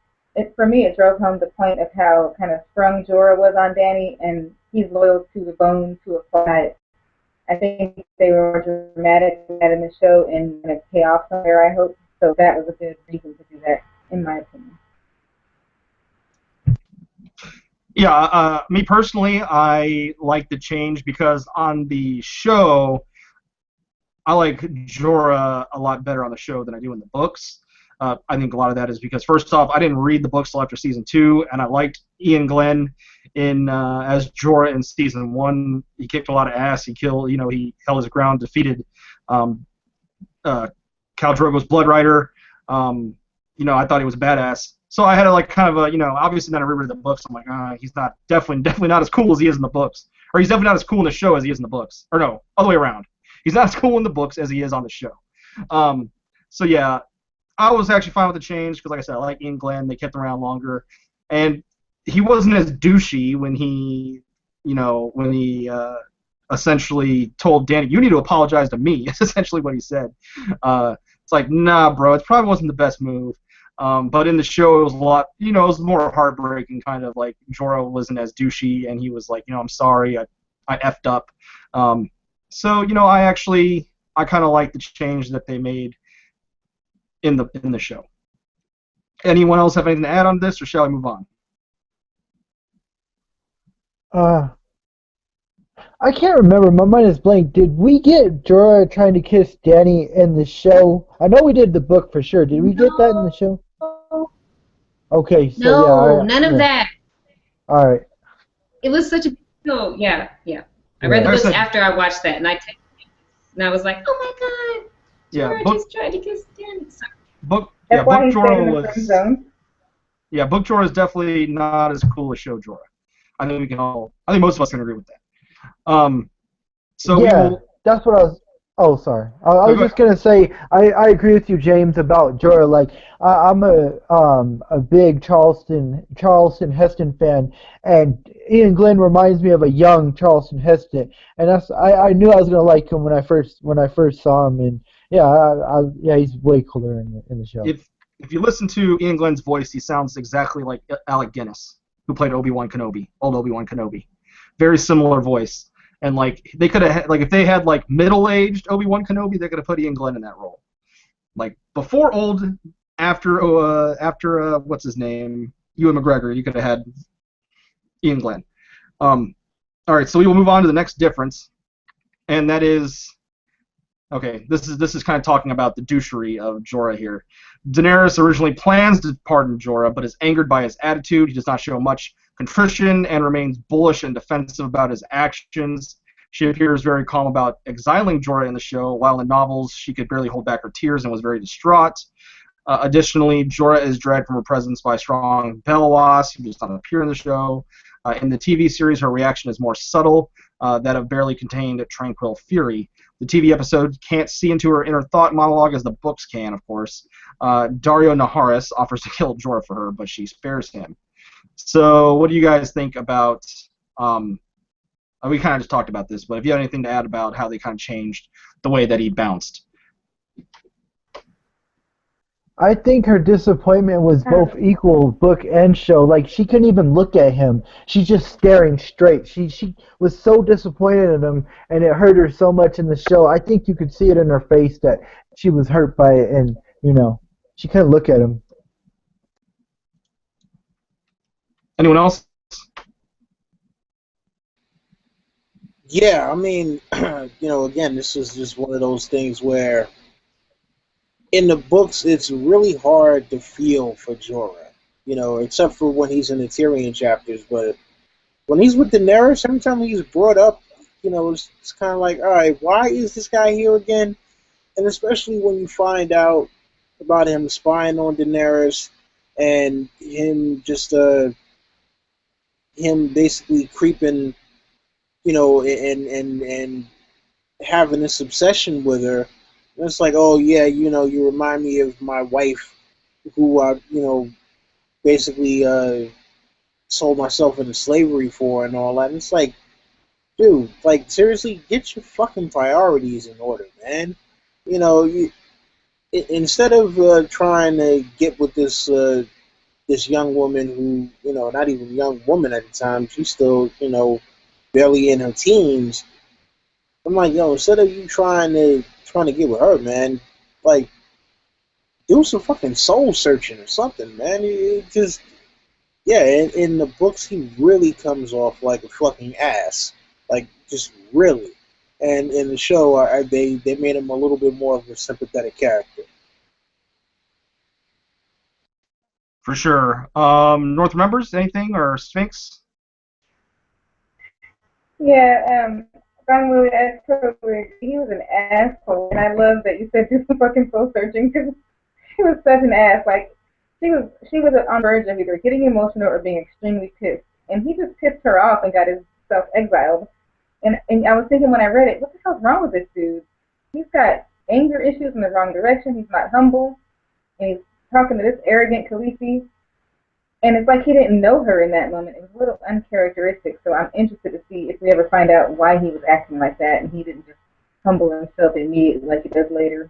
Speaker 2: For me, it drove home the point of how kind of sprung Jorah was on Dany, and he's loyal to the bone, to a fault. I think they were dramatic in the show and going to pay off somewhere, I hope. So that was a good reason to do that, in my opinion.
Speaker 1: Yeah, me personally, I like the change because on the show, I like Jorah a lot better on the show than I do in the books. I think a lot of that is because, first off, I didn't read the books till after season 2, and I liked Ian Glenn as Jorah in season 1. He kicked a lot of ass. He held his ground, defeated Khal Drogo's Blood Rider. I thought he was a badass. So I had to obviously not reread the books. I'm like, he's not definitely not as cool as he is in the books, or he's definitely not as cool in the show as he is in the books. Or no, other way around. He's not as cool in the books as he is on the show. So yeah. I was actually fine with the change because, like I said, I like Ian Glenn. They kept him around longer, and he wasn't as douchey when he essentially told Dany, "You need to apologize to me." Is essentially what he said. It's like, nah, bro, it probably wasn't the best move. But in the show, it was a lot. It was more heartbreaking, kind of like Jorah wasn't as douchey, and he was like, I'm sorry, I effed up. So I kind of like the change that they made in the show. Anyone else have anything to add on this, or shall I move on?
Speaker 4: I can't remember. My mind is blank. Did we get Jorah trying to kiss Dany in the show? I know we did the book for sure. Did we get that in the show? Okay, so
Speaker 3: no, none of that.
Speaker 4: All right.
Speaker 3: It was such a deal. Yeah. I read the books after I watched that, and I was like, oh my god. Jorah just tried to kiss Dany.
Speaker 1: Book Jorah is definitely not as cool as show Jorah. I think most of us can agree with that.
Speaker 4: That's what I was. Oh, sorry. I was just gonna say I agree with you, James, about Jorah. Like I'm a big Charlton Heston fan, and Ian Glenn reminds me of a young Charlton Heston, and I knew I was gonna like him when I first saw him, and he's way cooler in the show.
Speaker 1: If you listen to Ian Glenn's voice, he sounds exactly like Alec Guinness, who played old Obi-Wan Kenobi. Very similar voice. And like they could have like if they had like middle-aged Obi-Wan Kenobi, they could have put Ian Glenn in that role. Like before old, after what's his name, Ewan McGregor, you could have had Ian Glenn. All right, so we will move on to the next difference, and that is okay. This is kind of talking about the douchery of Jorah here. Daenerys originally plans to pardon Jorah, but is angered by his attitude. He does not show much contrition and remains bullish and defensive about his actions. She appears very calm about exiling Jorah in the show, while in novels she could barely hold back her tears and was very distraught. Additionally, Jorah is dragged from her presence by strong Bellawas, who does not appear in the show. In the TV series, her reaction is more subtle, that of barely contained tranquil fury. The TV episode can't see into her inner thought monologue as the books can, of course. Dario Naharis offers to kill Jorah for her, but she spares him. So what do you guys think about... we kind of just talked about this, but if you have anything to add about how they kind of changed the way that he bounced.
Speaker 4: I think her disappointment was both equal, book and show. Like, she couldn't even look at him. She's just staring straight. She was so disappointed in him, and it hurt her so much in the show. I think you could see it in her face that she was hurt by it, and, you know, she couldn't look at him.
Speaker 1: Anyone else?
Speaker 5: Yeah, I mean, you know, again, this is just one of those things where in the books it's really hard to feel for Jorah, you know, except for when he's in the Tyrion chapters. But when he's with Daenerys, every time he's brought up, you know, it's kind of like, all right, why is this guy here again? And especially when you find out about him spying on Daenerys and him just him basically creeping, you know, and having this obsession with her. And it's like, oh yeah, you know, you remind me of my wife, who I, you know, basically sold myself into slavery for and all that. And it's like, dude, like seriously, get your fucking priorities in order, man. You know, instead of trying to get with this this young woman who, you know, not even a young woman at the time, she's still, you know, barely in her teens. I'm like, yo, instead of you trying to get with her, man, like, do some fucking soul searching or something, man. It just, yeah, in the books, he really comes off like a fucking ass, like, just really. And in the show, they made him a little bit more of a sympathetic character.
Speaker 1: For sure. North Members, anything, or Sphinx?
Speaker 2: Yeah, Don Willi, I totally agree. He was an asshole, and I love that you said do some fucking soul searching, because he was such an ass. Like, she was on the verge of either getting emotional or being extremely pissed, and he just pissed her off and got himself exiled. And I was thinking when I read it, what the hell's wrong with this dude? He's got anger issues in the wrong direction. He's not humble, and he's talking to this arrogant Khaleesi. And it's like he didn't know her in that moment. It was a little uncharacteristic, so I'm interested to see if we ever find out why he was acting like that and he didn't just humble himself immediately like he does later.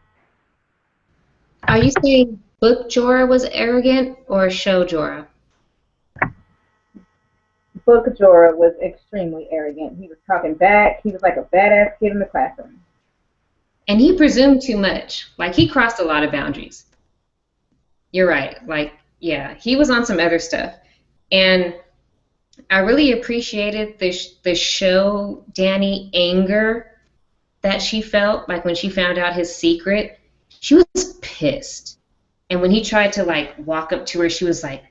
Speaker 3: Are you saying book Jorah was arrogant or show Jorah?
Speaker 2: Book Jorah was extremely arrogant. He was talking back. He was like a badass kid in the classroom.
Speaker 3: And he presumed too much. Like, he crossed a lot of boundaries. You're right. Like, yeah, he was on some other stuff. And I really appreciated the show Dany anger that she felt, like when she found out his secret. She was pissed. And when he tried to, like, walk up to her, she was like,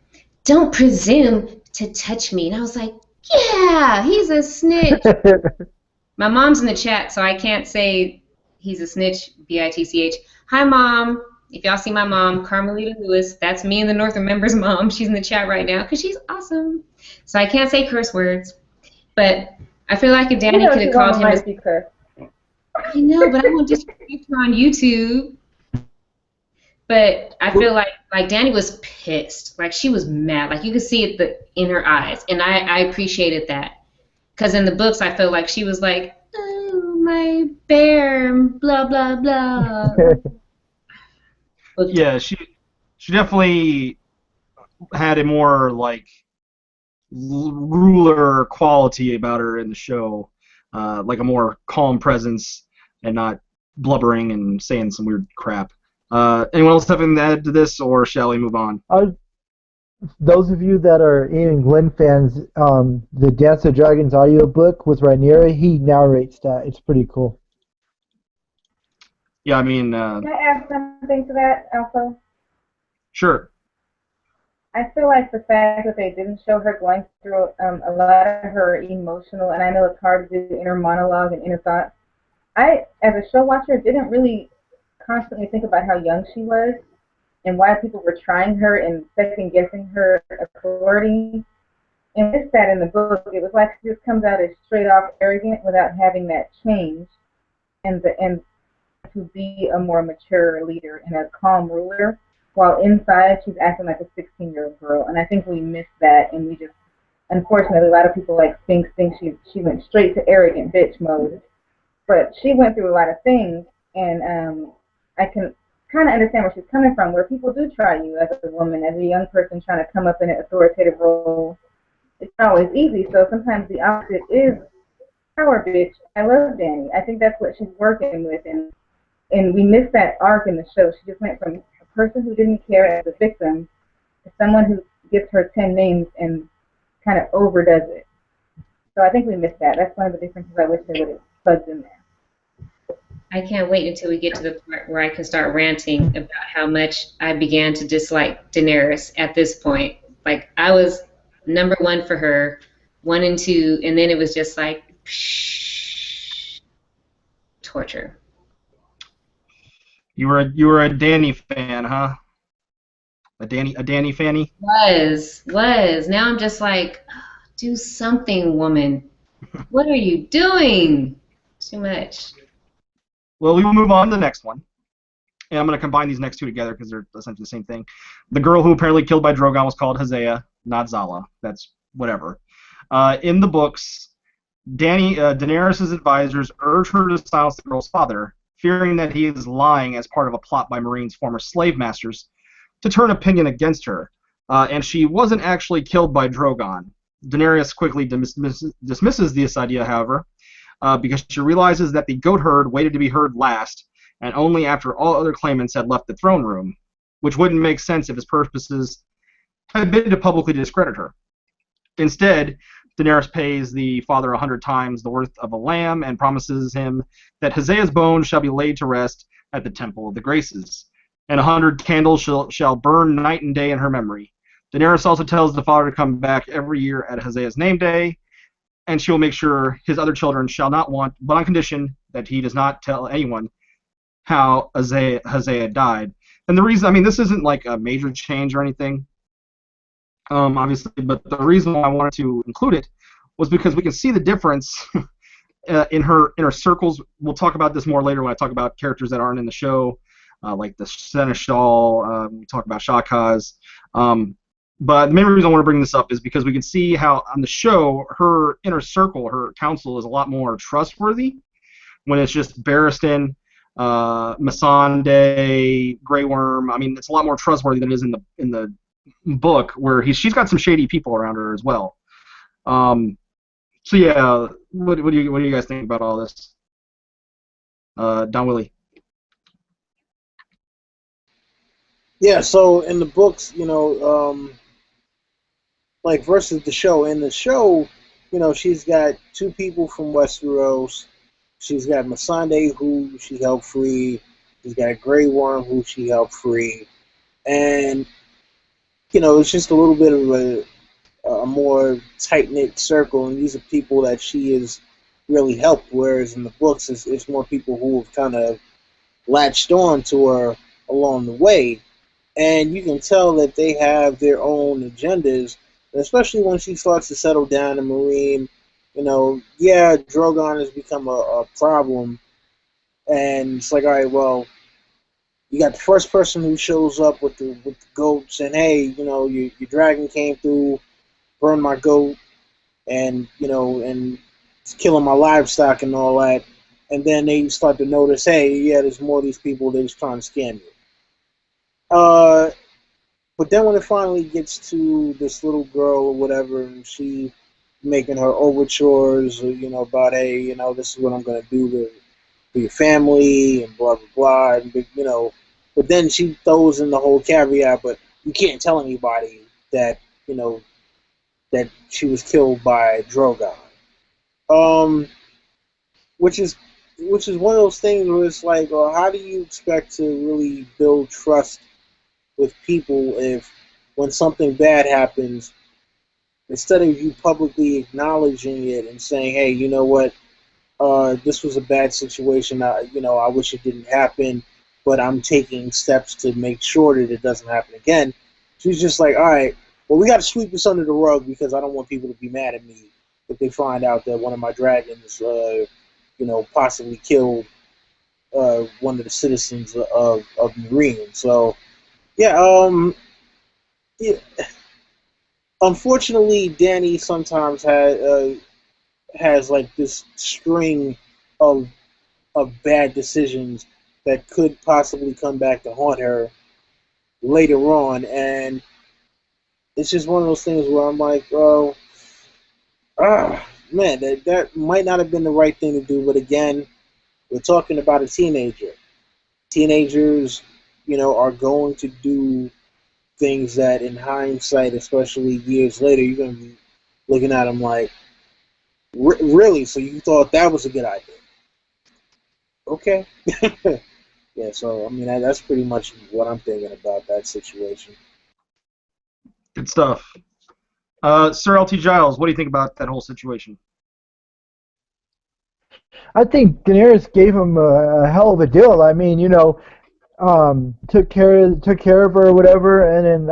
Speaker 3: "Don't presume to touch me." And I was like, yeah, he's a snitch. My mom's in the chat, so I can't say he's a snitch, B-I-T-C-H. Hi, Mom. If y'all see my mom, Carmelita Lewis, that's me and the North Remembers mom. She's in the chat right now because she's awesome. So I can't say curse words. But I feel like if Dany could have called him as... I know, but I won't just put her on YouTube. But I feel like Dany was pissed. Like, she was mad. Like, you could see it in her eyes. And I appreciated that. Because in the books, I feel like she was like, oh, my bear, blah, blah, blah.
Speaker 1: Yeah, she definitely had a more, like, ruler quality about her in the show. like a more calm presence and not blubbering and saying some weird crap. Anyone else having to add to this, or shall we move on?
Speaker 4: Those of you that are Ian and Glenn fans, the Dance of Dragons audiobook with Rhaenyra, he narrates that. It's pretty cool.
Speaker 1: Yeah, I mean,
Speaker 2: Can I add something to that also?
Speaker 1: sure.
Speaker 2: I feel like the fact that they didn't show her going through a lot of her emotional, and I know it's hard to do inner monologue and inner thoughts. I, as a show watcher, didn't really constantly think about how young she was and why people were trying her and second guessing her authority. And it's that in the book, it was like she just comes out as straight off arrogant without having that change, and to be a more mature leader and a calm ruler. While inside, she's acting like a 16-year-old girl, and I think we missed that, and we just, unfortunately, a lot of people like Sphinx think she went straight to arrogant bitch mode, but she went through a lot of things, and I can kind of understand where she's coming from, where people do try you as a woman, as a young person trying to come up in an authoritative role. It's not always easy, so sometimes the opposite is power bitch. I love Dany. I think that's what she's working with, and we missed that arc in the show. She just went from a person who didn't care as a victim to someone who gives her 10 names and kind of overdoes it. So I think we missed that. That's one of the differences I wish they would have plugged in there.
Speaker 3: I can't wait until we get to the part where I can start ranting about how much I began to dislike Daenerys at this point. Like, I was number one for her, 1 and 2, and then it was just like, psh, torture.
Speaker 1: You were a Dany fan, huh? A Dany fanny?
Speaker 3: Was. Now I'm just like, do something, woman. What are you doing? Too much.
Speaker 1: Well, we will move on to the next one. And I'm going to combine these next two together because they're essentially the same thing. The girl who apparently killed by Drogon was called Hosea, not Zala. That's whatever. In the books, Daenerys' advisors urge her to silence the girl's father, fearing that he is lying as part of a plot by Meereen's former slave masters to turn opinion against her. And she wasn't actually killed by Drogon. Daenerys quickly dismisses this idea, however, because she realizes that the goat herd waited to be heard last, and only after all other claimants had left the throne room, which wouldn't make sense if his purposes had been to publicly discredit her. Instead, Daenerys pays the father 100 times the worth of a lamb and promises him that Hosea's bones shall be laid to rest at the Temple of the Graces, and 100 candles shall burn night and day in her memory. Daenerys also tells the father to come back every year at Hosea's name day, and she will make sure his other children shall not want, but on condition that he does not tell anyone how Hosea died. And the reason, I mean, this isn't like a major change or anything, obviously, but the reason why I wanted to include it was because we can see the difference in her circles. We'll talk about this more later when I talk about characters that aren't in the show, like the Seneschal. We talk about Shakaz. But the main reason I want to bring this up is because we can see how on the show her inner circle, her council, is a lot more trustworthy when it's just Barristan, Missandei, Grey Worm. I mean, it's a lot more trustworthy than it is in the book, where she's got some shady people around her as well. So yeah, what do you guys think about all this? Don Willi.
Speaker 5: Yeah, so in the books, like versus the show. In the show, she's got 2 people from Westeros. She's got Missandei, who she helped free. She's got Grey Worm, who she helped free. And, it's just a little bit of a more tight-knit circle, and these are people that she has really helped, whereas in the books, it's more people who have kind of latched on to her along the way. And you can tell that they have their own agendas, especially when she starts to settle down in Meereen. Yeah, Drogon has become a problem, and it's like, all right, well, you got the first person who shows up with the goats, and hey, your dragon came through, burned my goat, and and it's killing my livestock and all that, and then they start to notice, hey, yeah, there's more of these people that is trying to scam you. But then when it finally gets to this little girl or whatever, and she making her overtures, about, hey, this is what I'm gonna do for your family and blah blah blah, and but then she throws in the whole caveat, but you can't tell anybody that you know that she was killed by Drogon. Um, which is one of those things where it's like, well, how do you expect to really build trust with people if when something bad happens, instead of you publicly acknowledging it and saying, hey, you know what, this was a bad situation. I wish it didn't happen, but I'm taking steps to make sure that it doesn't happen again. She's just like, all right, well, we got to sweep this under the rug because I don't want people to be mad at me if they find out that one of my dragons, possibly killed one of the citizens of Meereen. So, yeah, yeah. Unfortunately, Danny sometimes has like this string of bad decisions that could possibly come back to haunt her later on, and it's just one of those things where I'm like, oh, man, that might not have been the right thing to do. But again, we're talking about a teenager. Teenagers, are going to do things that, in hindsight, especially years later, you're going to be looking at them like, really? So you thought that was a good idea? Okay. Yeah, so I mean that's pretty much what I'm thinking about that situation.
Speaker 1: Good stuff. Sir LT Giles, what do you think about that whole situation?
Speaker 4: I think Daenerys gave him a hell of a deal. I mean, took care of her or whatever, and then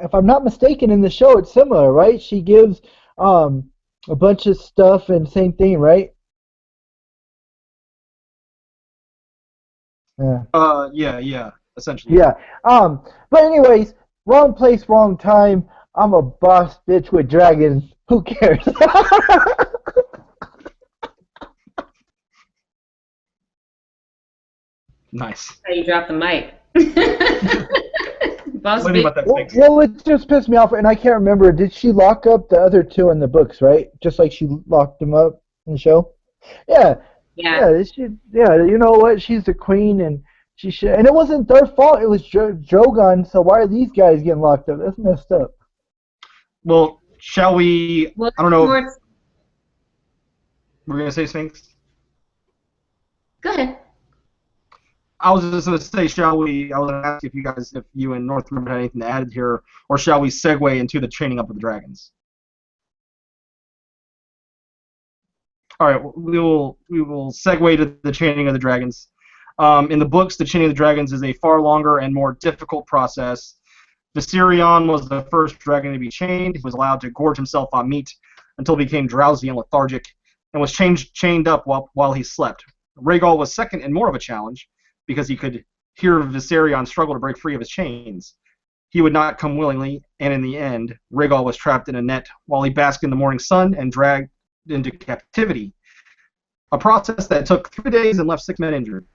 Speaker 4: if I'm not mistaken, in the show it's similar, right? She gives a bunch of stuff and same thing, right? Yeah.
Speaker 1: Yeah, essentially.
Speaker 4: Yeah. But anyways, wrong place, wrong time. I'm a boss bitch with dragons. Who cares?
Speaker 1: Nice.
Speaker 3: How you drop the mic. Boss
Speaker 1: What do you think
Speaker 3: bitch.
Speaker 1: about that,
Speaker 4: Well,
Speaker 1: Sphinx?
Speaker 4: well, it just pissed me off, and I can't remember. Did she lock up the other two in the books, right? Just like she locked them up in the show? Yeah,
Speaker 3: Yeah.
Speaker 4: yeah, yeah. You know what? She's the queen, and she should. And it wasn't their fault. It was Drogon. So why are these guys getting locked up? That's messed up.
Speaker 1: Well, shall we?
Speaker 3: Well,
Speaker 1: I don't know.
Speaker 3: more,
Speaker 1: We're gonna say Sphinx.
Speaker 3: go ahead.
Speaker 1: I was just gonna say, shall we? I was gonna ask if you and North Remember had anything to add here, or shall we segue into the chaining up of the dragons? All right, we will segue to the chaining of the dragons. In the books, the chaining of the dragons is a far longer and more difficult process. Viserion was the first dragon to be chained. He was allowed to gorge himself on meat until he became drowsy and lethargic, and was chained up while he slept. Rhaegal was second and more of a challenge because he could hear Viserion struggle to break free of his chains. He would not come willingly, and in the end, Rhaegal was trapped in a net while he basked in the morning sun and dragged into captivity. A process that took 3 days and left 6 men injured.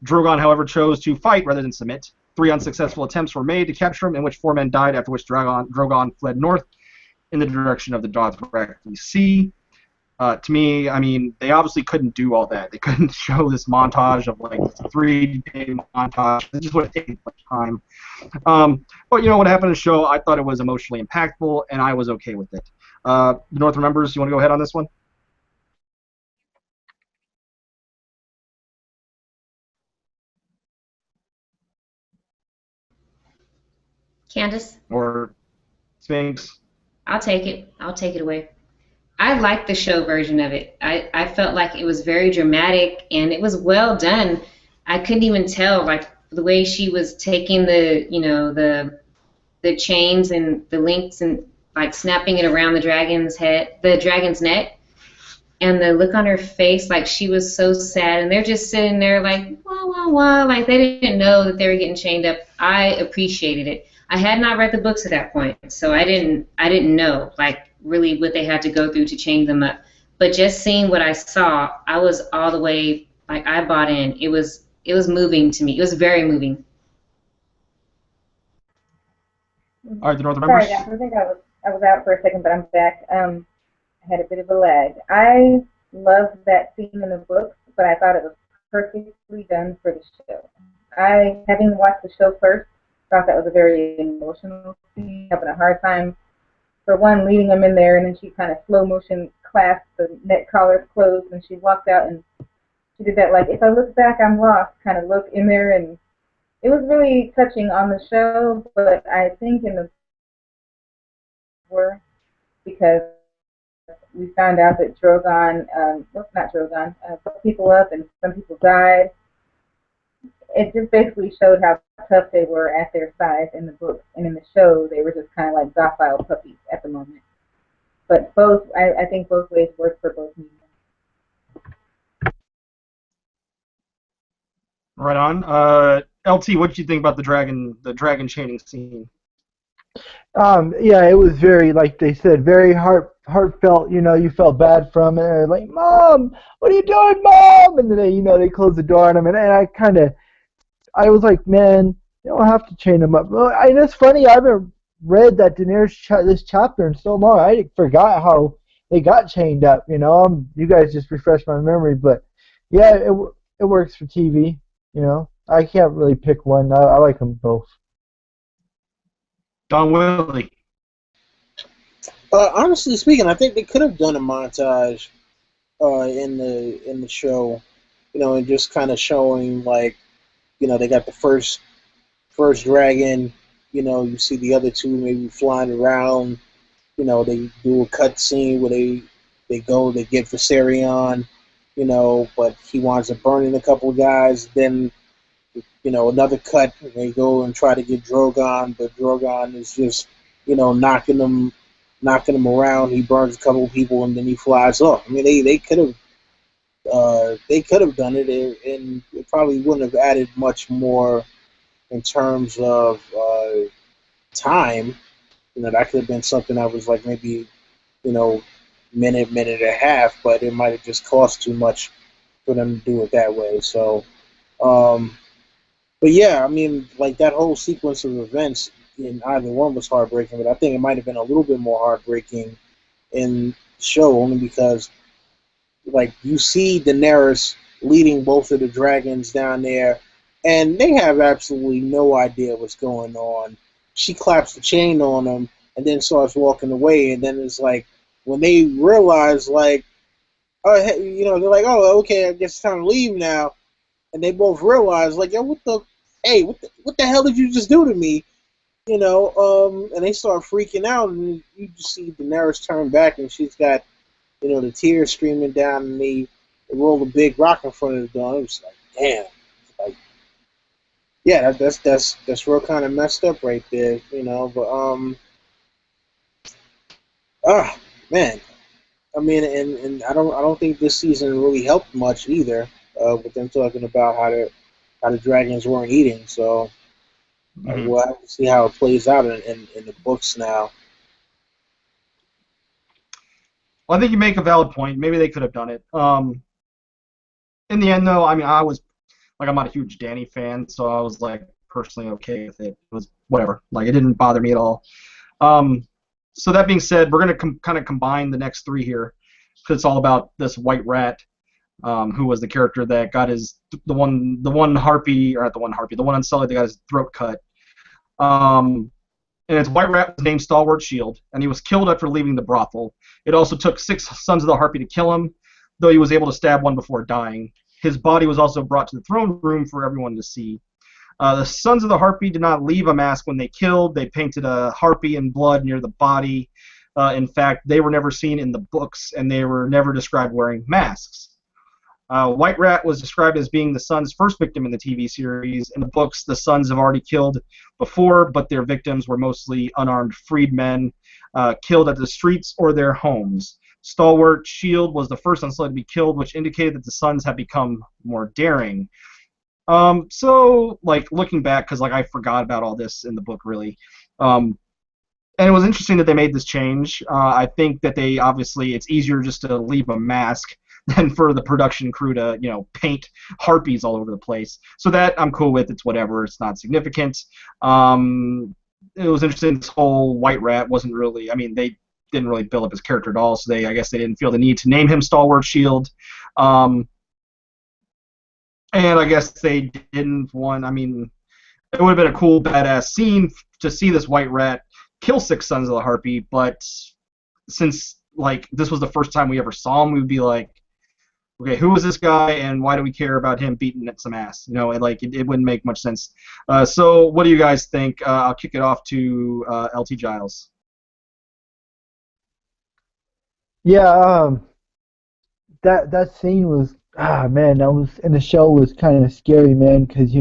Speaker 1: Drogon, however, chose to fight rather than submit. 3 unsuccessful attempts were made to capture him, in which 4 men died, after which Drogon fled north in the direction of the Dothraki Sea. To me, I mean, they obviously couldn't do all that. They couldn't show this montage of like 3-day montage. It just would have taken much time. But you know what happened in the show? I thought it was emotionally impactful, and I was okay with it. North Remembers, you want to go ahead on this one?
Speaker 3: Candace,
Speaker 1: Or Sphinx?
Speaker 3: I'll take it. I'll take it away. I liked the show version of it. I felt like it was very dramatic and it was well done. I couldn't even tell like the way she was taking the chains and the links and like snapping it around the dragon's neck, and the look on her face like she was so sad, and they're just sitting there like wah wah wah, like they didn't know that they were getting chained up. I appreciated it. I had not read the books at that point, so I didn't know like really what they had to go through to chain them up. But just seeing what I saw, I was all the way like I bought in. It was moving to me. It was very moving.
Speaker 1: All right, the North
Speaker 2: Sorry,
Speaker 1: Remembers?
Speaker 2: guys. I think I was out for a second, but I'm back. had a bit of a lag. I loved that scene in the books, but I thought it was perfectly done for the show. I, having watched the show first, thought that was a very emotional scene, having a hard time, for one, leading him in there, and then she kind of slow motion clasped the neck collars closed, and she walked out, and she did that, like, if I look back, I'm lost kind of look in there, and it was really touching on the show, but I think in the were because we found out that Drogon, well, not Drogon, put people up and some people died. It just basically showed how tough they were at their size in the books, and in the show they were just kind of like docile puppies at the moment. But both, I think both ways work for both mediums.
Speaker 1: Right on. LT, what did you think about the dragon chaining scene?
Speaker 4: Yeah, it was very, like they said, very heartfelt. You know, you felt bad from it. Like, Mom, what are you doing, Mom? And then they closed the door on him, and I was like, man, you don't have to chain him up. Well, and it's funny, I haven't read that Daenerys this chapter in so long. I forgot how they got chained up. You know, you guys just refreshed my memory, but yeah, it works for TV. You know, I can't really pick one. I like them both.
Speaker 1: Don Willi.
Speaker 5: Honestly speaking, I think they could have done a montage in the show, and just kind of showing like, they got the first dragon, you see the other two maybe flying around, they do a cut scene where they get Viserion, but he winds up burning a couple of guys. Then, another cut, and they go and try to get Drogon, but Drogon is just, knocking them around. He burns a couple of people, and then he flies off. I mean, they could have done it, and it probably wouldn't have added much more in terms of time. That could have been something that was like maybe, minute and a half, but it might have just cost too much for them to do it that way. So, but yeah, I mean, like that whole sequence of events in either one was heartbreaking, but I think it might have been a little bit more heartbreaking in the show, only because, like, you see Daenerys leading both of the dragons down there, and they have absolutely no idea what's going on. She claps the chain on them and then starts walking away, and then it's like, when they realize, like, oh, hey, they're like, oh, okay, I guess it's time to leave now, and they both realize, like, yo, what the hell did you just do to me? And they start freaking out, and you just see Daenerys turn back, and she's got, the tears streaming down, and they roll a big rock in front of the door. It was like, damn. Like, yeah, that's real kind of messed up right there, But man, I mean, and I don't think this season really helped much either, with them talking about how the dragons weren't eating. So we'll have to see how it plays out in the books now.
Speaker 1: Well, I think you make a valid point. Maybe they could have done it. In the end, though, I mean, I'm not a huge Dany fan, so I was like personally okay with it. It was whatever. Like, it didn't bother me at all. So that being said, we're gonna kind of combine the next three here, because it's all about this White Rat, who was the character that got the one harpy, or not the one harpy, the one Unsullied that got his throat cut. And its White Rat was named Stalwart Shield, and he was killed after leaving the brothel. It also took 6 Sons of the Harpy to kill him, though he was able to stab one before dying. His body was also brought to the throne room for everyone to see. The Sons of the Harpy did not leave a mask when they killed. They painted a harpy in blood near the body. In fact, they were never seen in the books, and they were never described wearing masks. White Rat was described as being the Sun's first victim in the TV series. In the books, the Sons have already killed before, but their victims were mostly unarmed freedmen killed at the streets or their homes. Stalwart Shield was the first Unsullied to be killed, which indicated that the Sons have become more daring. So, like, looking back, because, like, I forgot about all this in the book, really. And it was interesting that they made this change. I think that it's easier just to leave a mask than for the production crew to, paint harpies all over the place. So that I'm cool with. It's whatever. It's not significant. It was interesting. This whole White Rat wasn't really. I mean, they didn't really build up his character at all. So I guess they didn't feel the need to name him Stalwart Shield. And I guess they didn't want. I mean, it would have been a cool, badass scene to see this white rat kill 6 sons of the Harpy. But since like this was the first time we ever saw him, we would be like, okay, who is this guy, and why do we care about him beating some ass? You know, it wouldn't make much sense. So, what do you guys think? I'll kick it off to LT Giles.
Speaker 4: Yeah, that scene was man, that was and the show was kind of scary, man, because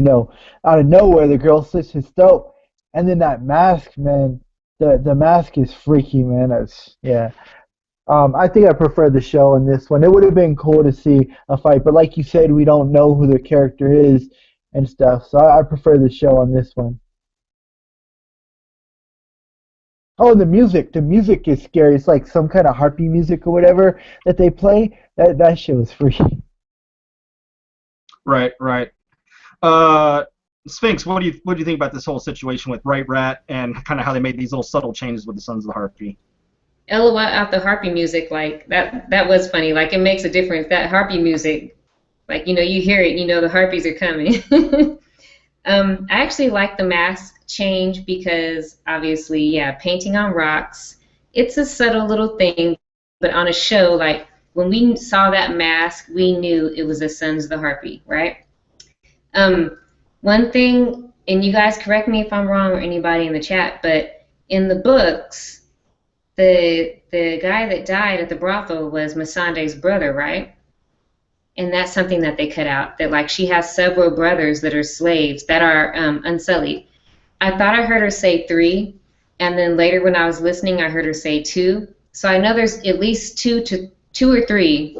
Speaker 4: out of nowhere the girl slits his throat, and then that mask, man, the mask is freaky, man. Yeah. I think I prefer the show in this one. It would have been cool to see a fight, but like you said, we don't know who the character is and stuff, so I prefer the show on this one. Oh, and the music. The music is scary. It's like some kind of harpy music or whatever that they play. That show is freaky.
Speaker 1: Right. Sphinx, what do you think about this whole situation with White Rat and kind of how they made these little subtle changes with the Sons of the Harpy?
Speaker 3: LOL out the harpy music, like that was funny. Like it makes a difference. That harpy music, like you hear it, the harpies are coming. I actually like the mask change because obviously, yeah, painting on rocks, it's a subtle little thing, but on a show, like when we saw that mask, we knew it was the Sons of the Harpy, right? One thing, and you guys correct me if I'm wrong or anybody in the chat, but in the books, the guy that died at the brothel was Missandei's brother, right? And that's something that they cut out, that like she has several brothers that are slaves that are unsullied. I thought I heard her say 3, and then later when I was listening, I heard her say 2. So I know there's at least 2 or 3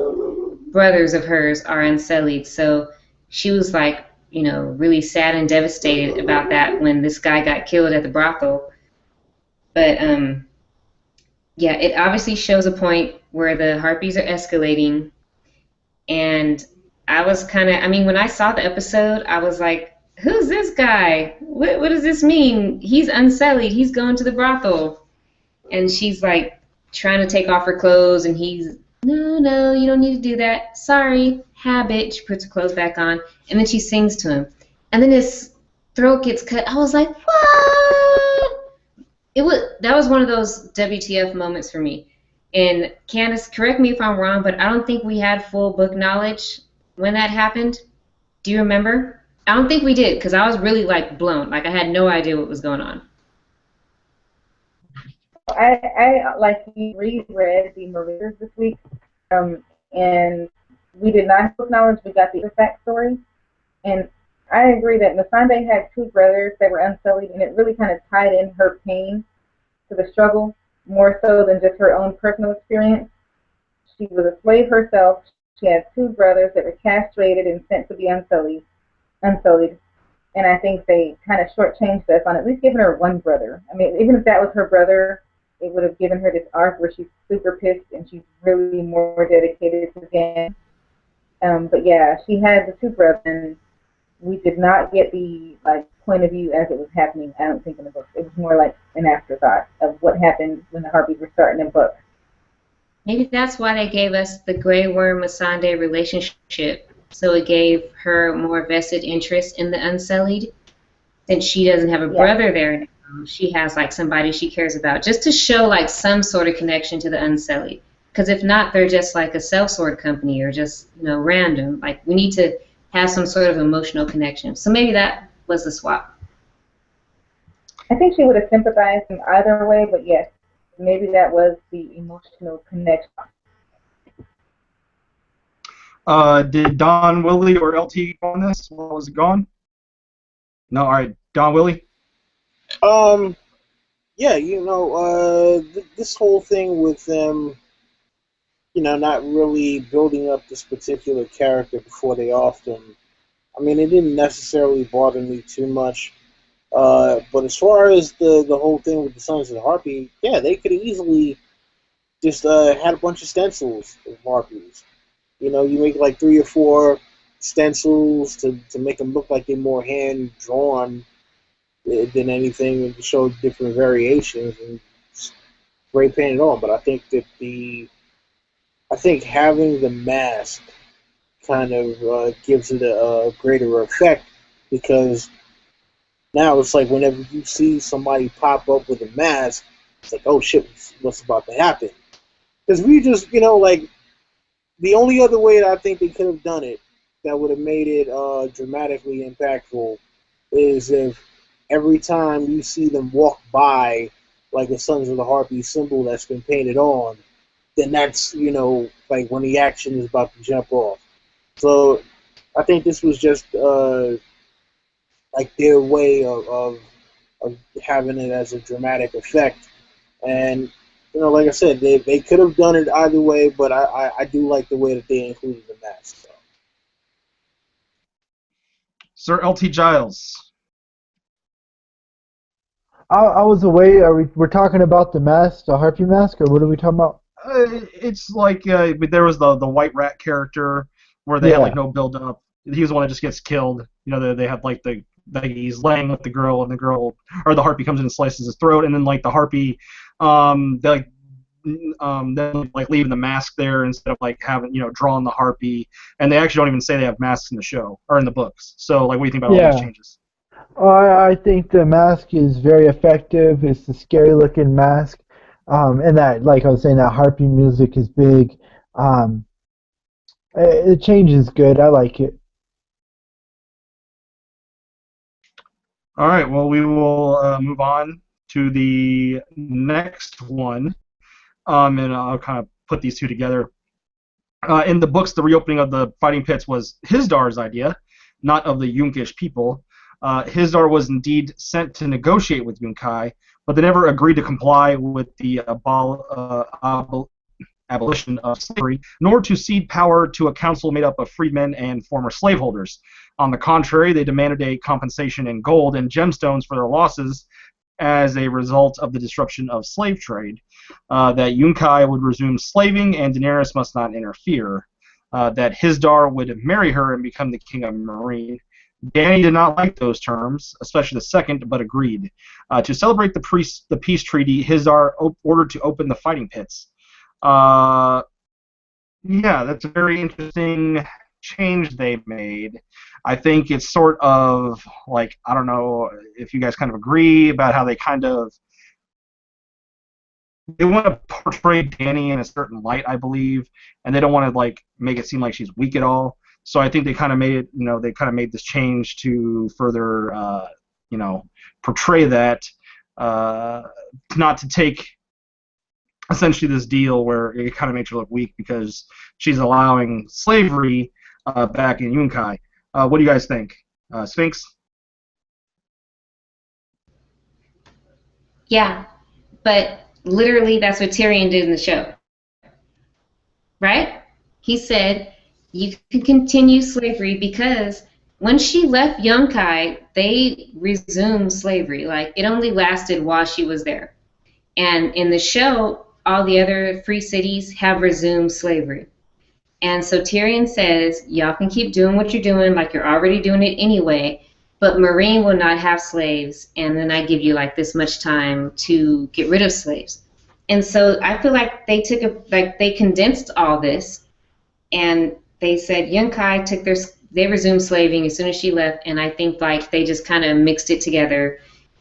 Speaker 3: brothers of hers are unsullied. So she was like, really sad and devastated about that when this guy got killed at the brothel. But yeah, it obviously shows a point where the harpies are escalating. And I was when I saw the episode, I was like, who's this guy? What does this mean? He's unsullied. He's going to the brothel. And she's like trying to take off her clothes, and he's, no, you don't need to do that. Sorry, habit. She puts her clothes back on, and then she sings to him. And then his throat gets cut. I was like, what? That was one of those WTF moments for me. And Candace, correct me if I'm wrong, but I don't think we had full book knowledge when that happened. Do you remember? I don't think we did, because I was really like blown. Like I had no idea what was going on.
Speaker 2: I like you reread the Marines this week, and we did not have book knowledge. We got the fact story, and I agree that Missandei had 2 brothers that were unsullied, and it really kind of tied in her pain to the struggle more so than just her own personal experience. She was a slave herself. She had 2 brothers that were castrated and sent to be unsullied, and I think they kind of shortchanged us on at least giving her 1 brother. I mean, even if that was her brother, it would have given her this arc where she's super pissed and she's really more dedicated to the game. But yeah, she had the 2 brothers, and we did not get the point of view as it was happening. I don't think in the book. It was more like an afterthought of what happened when the Harpies were starting the book.
Speaker 3: Maybe that's why they gave us the Grey Worm Missandei relationship, so it gave her more vested interest in the Unsullied. Since she doesn't have a brother there now, she has like somebody she cares about, just to show like some sort of connection to the Unsullied. Because if not, they're just like a sellsword company or just random. Like we need to have some sort of emotional connection. So maybe that was the swap.
Speaker 2: I think she would have sympathized in either way, but yes, maybe that was the emotional connection.
Speaker 1: Did Don Willi or LT on this? What was it going? No, all right, Don Willi.
Speaker 5: Yeah, this whole thing with them, not really building up this particular character before they offed him. I mean, it didn't necessarily bother me too much. But as far as the whole thing with the Sons of the Harpy, yeah, they could have easily just had a bunch of stencils of Harpies. You make like 3 or 4 stencils to make them look like they're more hand-drawn than anything, and to show different variations. And great painted on. But I think that I think having the mask kind of gives it a greater effect because now it's like whenever you see somebody pop up with a mask, it's like, oh shit, what's about to happen? Because we just, like the only other way that I think they could have done it that would have made it dramatically impactful is if every time you see them walk by, like the Sons of the Harpy symbol that's been painted on, then that's, like when the action is about to jump off. So I think this was just like their way of having it as a dramatic effect. And, like I said, they could have done it either way, but I do like the way that they included the mask. So.
Speaker 1: Sir LT Giles.
Speaker 4: I was away. We're talking about the mask, the harpy mask, or what are we talking about?
Speaker 1: It's like there was the white rat character where they had like no build up. He was the one that just gets killed. They have like he's laying with the girl and the harpy comes in and slices his throat, and then like the harpy, they then like leaving the mask there instead of like having drawing the harpy, and they actually don't even say they have masks in the show or in the books. So like, what do you think about all these changes?
Speaker 4: I think the mask is very effective. It's a scary looking mask. And that, like I was saying, that harpy music is big. The change is good. I like it.
Speaker 1: All right. Well, we will move on to the next one, and I'll kind of put these two together. In the books, the reopening of the fighting pits was Hisdar's idea, not of the Yunkish people. Hisdar was indeed sent to negotiate with Yunkai, but they never agreed to comply with the abolition of slavery, nor to cede power to a council made up of freedmen and former slaveholders. On the contrary, they demanded a compensation in gold and gemstones for their losses as a result of the disruption of slave trade, that Yunkai would resume slaving and Daenerys must not interfere, that Hisdar would marry her and become the king of Meereen. Dany did not like those terms, especially the second, but agreed. To celebrate the peace treaty, Hisdar ordered to open the fighting pits. Yeah, that's a very interesting change they made. I think it's sort of like, I don't know if you guys kind of agree about how they want to portray Dany in a certain light, I believe, and they don't want to like make it seem like she's weak at all. So I think they kind of made it, they kind of made this change to further, portray that, not to take essentially this deal where it kind of makes her look weak because she's allowing slavery back in Yunkai. What do you guys think? Sphinx?
Speaker 3: Yeah, but literally that's what Tyrion did in the show. Right? He said, you can continue slavery because when she left Yunkai, they resumed slavery. Like, it only lasted while she was there. And in the show, all the other free cities have resumed slavery. And so Tyrion says, y'all can keep doing what you're doing, like you're already doing it anyway, but Meereen will not have slaves, and then I give you like this much time to get rid of slaves. And so I feel like they condensed all this, and they said Yunkai they resumed slaving as soon as she left, and I think like they just kind of mixed it together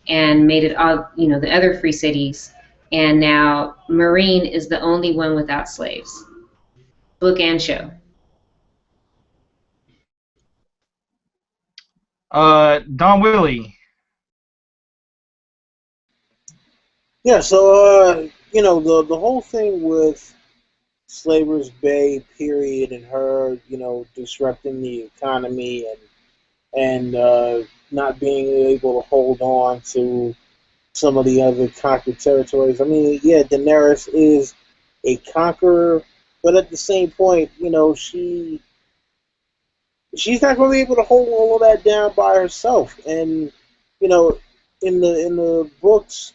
Speaker 3: and made it all, the other free cities, and now Meereen is the only one without slaves, book and show.
Speaker 1: Don Willi.
Speaker 5: Yeah, so the whole thing with Slaver's Bay period and her, disrupting the economy and not being able to hold on to some of the other conquered territories. I mean, yeah, Daenerys is a conqueror, but at the same point, she's not going to be able to hold all of that down by herself. And in the books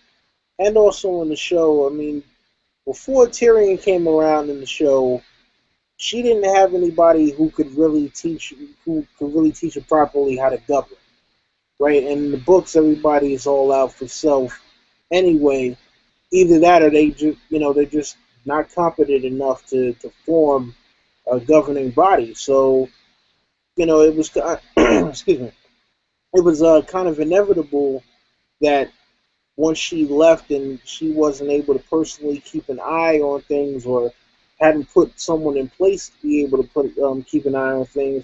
Speaker 5: and also in the show, I mean, before Tyrion came around in the show, she didn't have anybody who could really teach her properly how to govern, right? And in the books, everybody is all out for self anyway. either that or they just they're just not competent enough to form a governing body. So it was excuse me, it was kind of inevitable that once she left and she wasn't able to personally keep an eye on things or hadn't put someone in place to be able to keep an eye on things,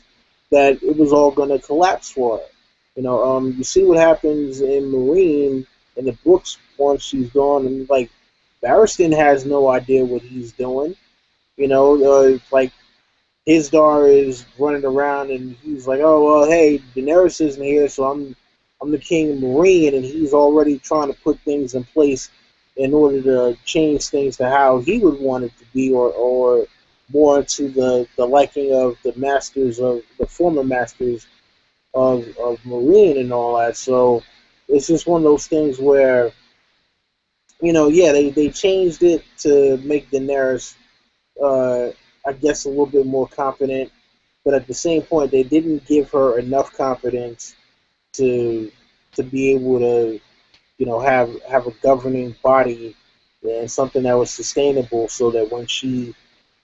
Speaker 5: that it was all going to collapse for her. You see what happens in Mereen in the books once she's gone, and like Barristan has no idea what he's doing. Like his daughter is running around, and he's like, "Oh well, hey, Daenerys isn't here, so I'm the king of Meereen," and he's already trying to put things in place in order to change things to how he would want it to be, or more to the liking of the masters of the former masters of Meereen and all that. So it's just one of those things where yeah, they changed it to make Daenerys I guess a little bit more confident, but at the same point they didn't give her enough confidence to be able to have a governing body and something that was sustainable, so that when she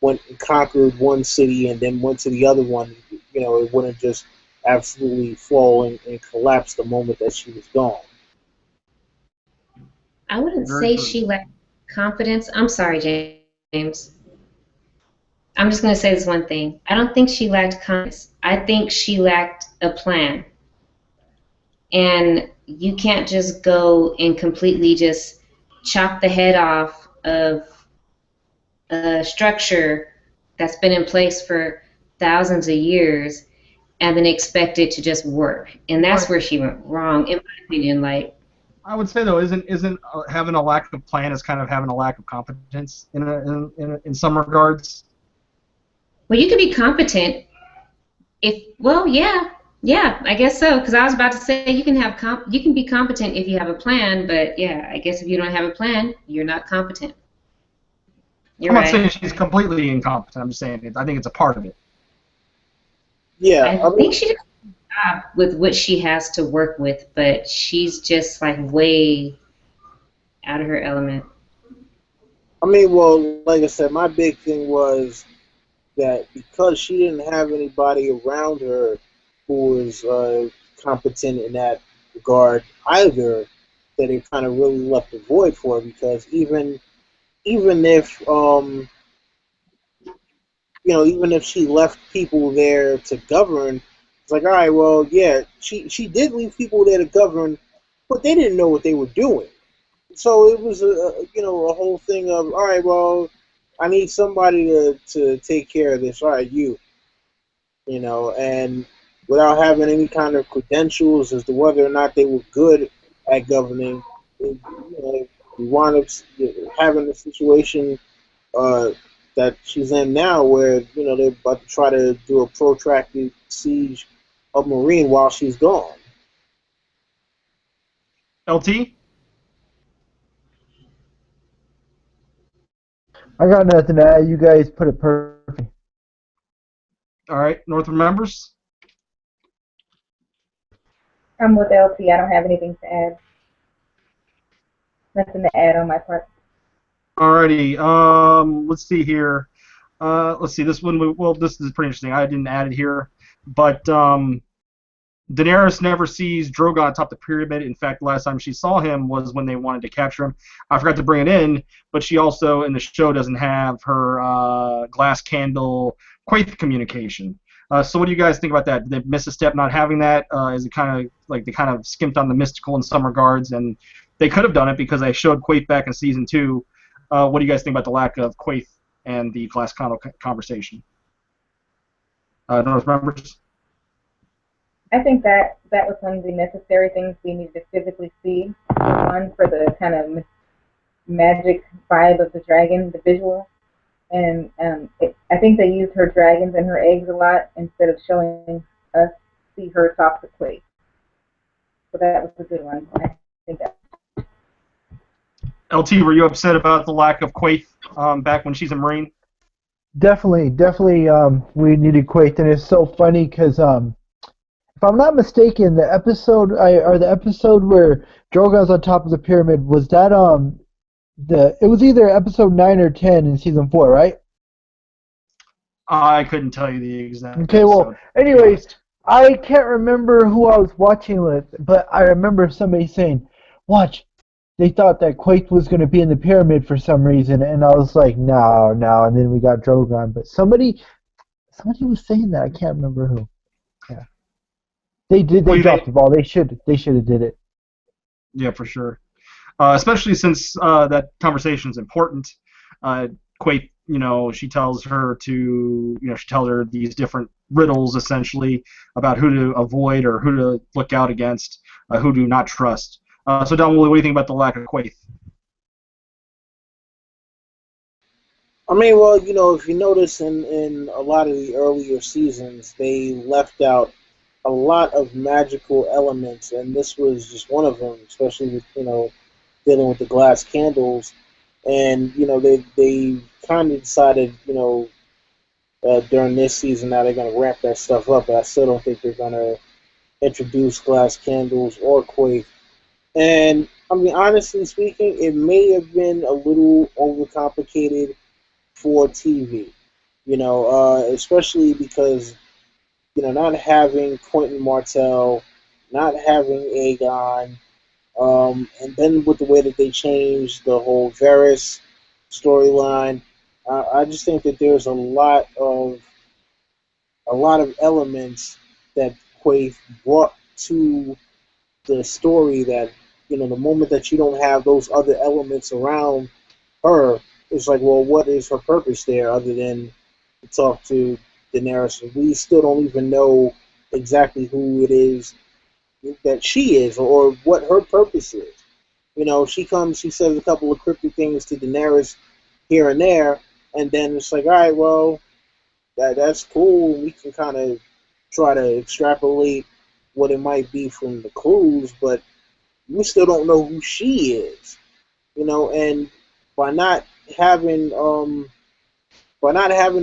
Speaker 5: went and conquered one city and then went to the other one, it wouldn't just absolutely fall and collapse the moment that she was gone.
Speaker 3: I wouldn't
Speaker 1: Very
Speaker 3: say
Speaker 1: true.
Speaker 3: she lacked confidence. I'm sorry, James. I'm just going to say this one thing. I don't think she lacked confidence. I think she lacked a plan. And you can't just go and completely just chop the head off of a structure that's been in place for thousands of years and then expect it to just work. And that's
Speaker 1: Right.
Speaker 3: where she went wrong, in my opinion. Like,
Speaker 1: I would say though, isn't having a lack of plan is kind of having a lack of competence in some regards.
Speaker 3: well, you can be competent if, well, yeah, I guess so. Because I was about to say you can have you can be competent if you have a plan, but yeah, I guess if you don't have a plan, you're not competent. You're
Speaker 1: I'm not saying
Speaker 3: right.
Speaker 1: she's completely incompetent. I'm just saying I think it's a part of it.
Speaker 5: Yeah,
Speaker 3: I
Speaker 5: I
Speaker 3: think
Speaker 5: mean,
Speaker 3: she did a good job with what she has to work with, but she's just like way out of her element.
Speaker 5: well, like I said, my big thing was that because she didn't have anybody around her who was competent in that regard either, that it kind of really left a void for her. Because even if even if she left people there to govern, it's like, all right, well, yeah, she did leave people there to govern, but they didn't know what they were doing. So it was a whole thing of, all right, well, I need somebody to take care of this. All right, and without having any kind of credentials as to whether or not they were good at governing, we wound up having a situation uh, that she's in now, where they're about to try to do a protracted siege of Meereen while she's gone.
Speaker 1: LT.
Speaker 4: I got nothing to add. You guys put it perfect.
Speaker 1: All right, Northern members.
Speaker 2: I'm with LT. I don't have anything to add. Nothing to add on my part.
Speaker 1: Alrighty. Let's see here. Let's see. This one. Well, this is pretty interesting. I didn't add it here, but Daenerys never sees Drogon atop the pyramid. In fact, the last time she saw him was when they wanted to capture him. I forgot to bring it in, but she also in the show doesn't have her glass candle Quaithe communication. So what do you guys think about that? Did they miss a step not having that? Is it kind of like they kind of skimped on the mystical in some regards, and they could have done it because they showed Quaithe back in season 2. What do you guys think about the lack of Quaithe and the glass candle conversation? North members.
Speaker 2: I think that was one of the necessary things we needed to physically see. One, for the kind of magic vibe of the dragon, the visual. And I think they used her dragons and her eggs a lot instead of showing us see her talk to Quaithe. So that was a good one. I think that.
Speaker 1: LT, were you upset about the lack of Quaithe back when she's a Marine?
Speaker 4: Definitely. We needed Quaithe, and it's so funny because if I'm not mistaken, the episode where Drogon's on top of the pyramid, was that It was either episode 9 or 10 in season 4, right?
Speaker 1: I couldn't tell you the exact
Speaker 4: Okay, well,
Speaker 1: episode.
Speaker 4: anyways, I can't remember who I was watching with, but I remember somebody saying, "Watch." They thought that Quake was going to be in the pyramid for some reason, and I was like, "No, no." And then we got Drogon, but somebody was saying that. I can't remember who. Yeah, they did.
Speaker 1: What
Speaker 4: They
Speaker 1: do you think?
Speaker 4: dropped the ball. They should have did it.
Speaker 1: Yeah, for sure. Especially since that conversation is important. Quake, she tells her she tells her these different riddles essentially about who to avoid or who to look out against, who to not trust. So, Don Willi, what do you think about the lack of Quake?
Speaker 5: I mean, well, if you notice in a lot of the earlier seasons, they left out a lot of magical elements, and this was just one of them, especially with, dealing with the glass candles. And, they kind of decided, during this season now they're going to ramp that stuff up, but I still don't think they're going to introduce glass candles or Quake. And, I mean, honestly speaking, it may have been a little overcomplicated for TV. Especially because not having Quentin Martell, not having Aegon, and then with the way that they changed the whole Varys storyline, I just think that there's a lot of elements that Quaid brought to the story that the moment that you don't have those other elements around her, it's like, well, what is her purpose there other than to talk to Daenerys? We still don't even know exactly who it is that she is or what her purpose is. She comes, she says a couple of cryptic things to Daenerys here and there, and then it's like, all right, well, that's cool. We can kind of try to extrapolate what it might be from the clues, but we still don't know who she is. And by not having a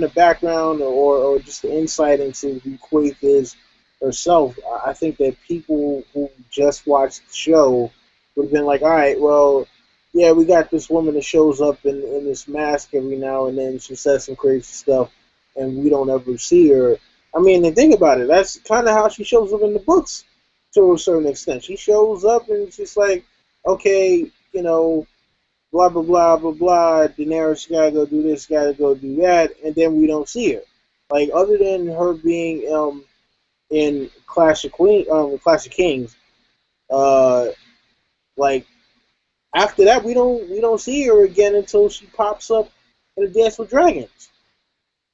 Speaker 5: background or just the insight into who Quaith is herself, I think that people who just watched the show would have been like, all right, well, yeah, we got this woman that shows up in this mask every now and then. She says some crazy stuff, and we don't ever see her. I mean, and think about it. That's kind of how she shows up in the books to a certain extent. She shows up and she's like, okay, blah, blah, blah, blah, blah. Daenerys gotta go do this, gotta go do that, and then we don't see her. Like, other than her being in Clash of Kings, uh, like, after that, we don't see her again until she pops up in a Dance with Dragons,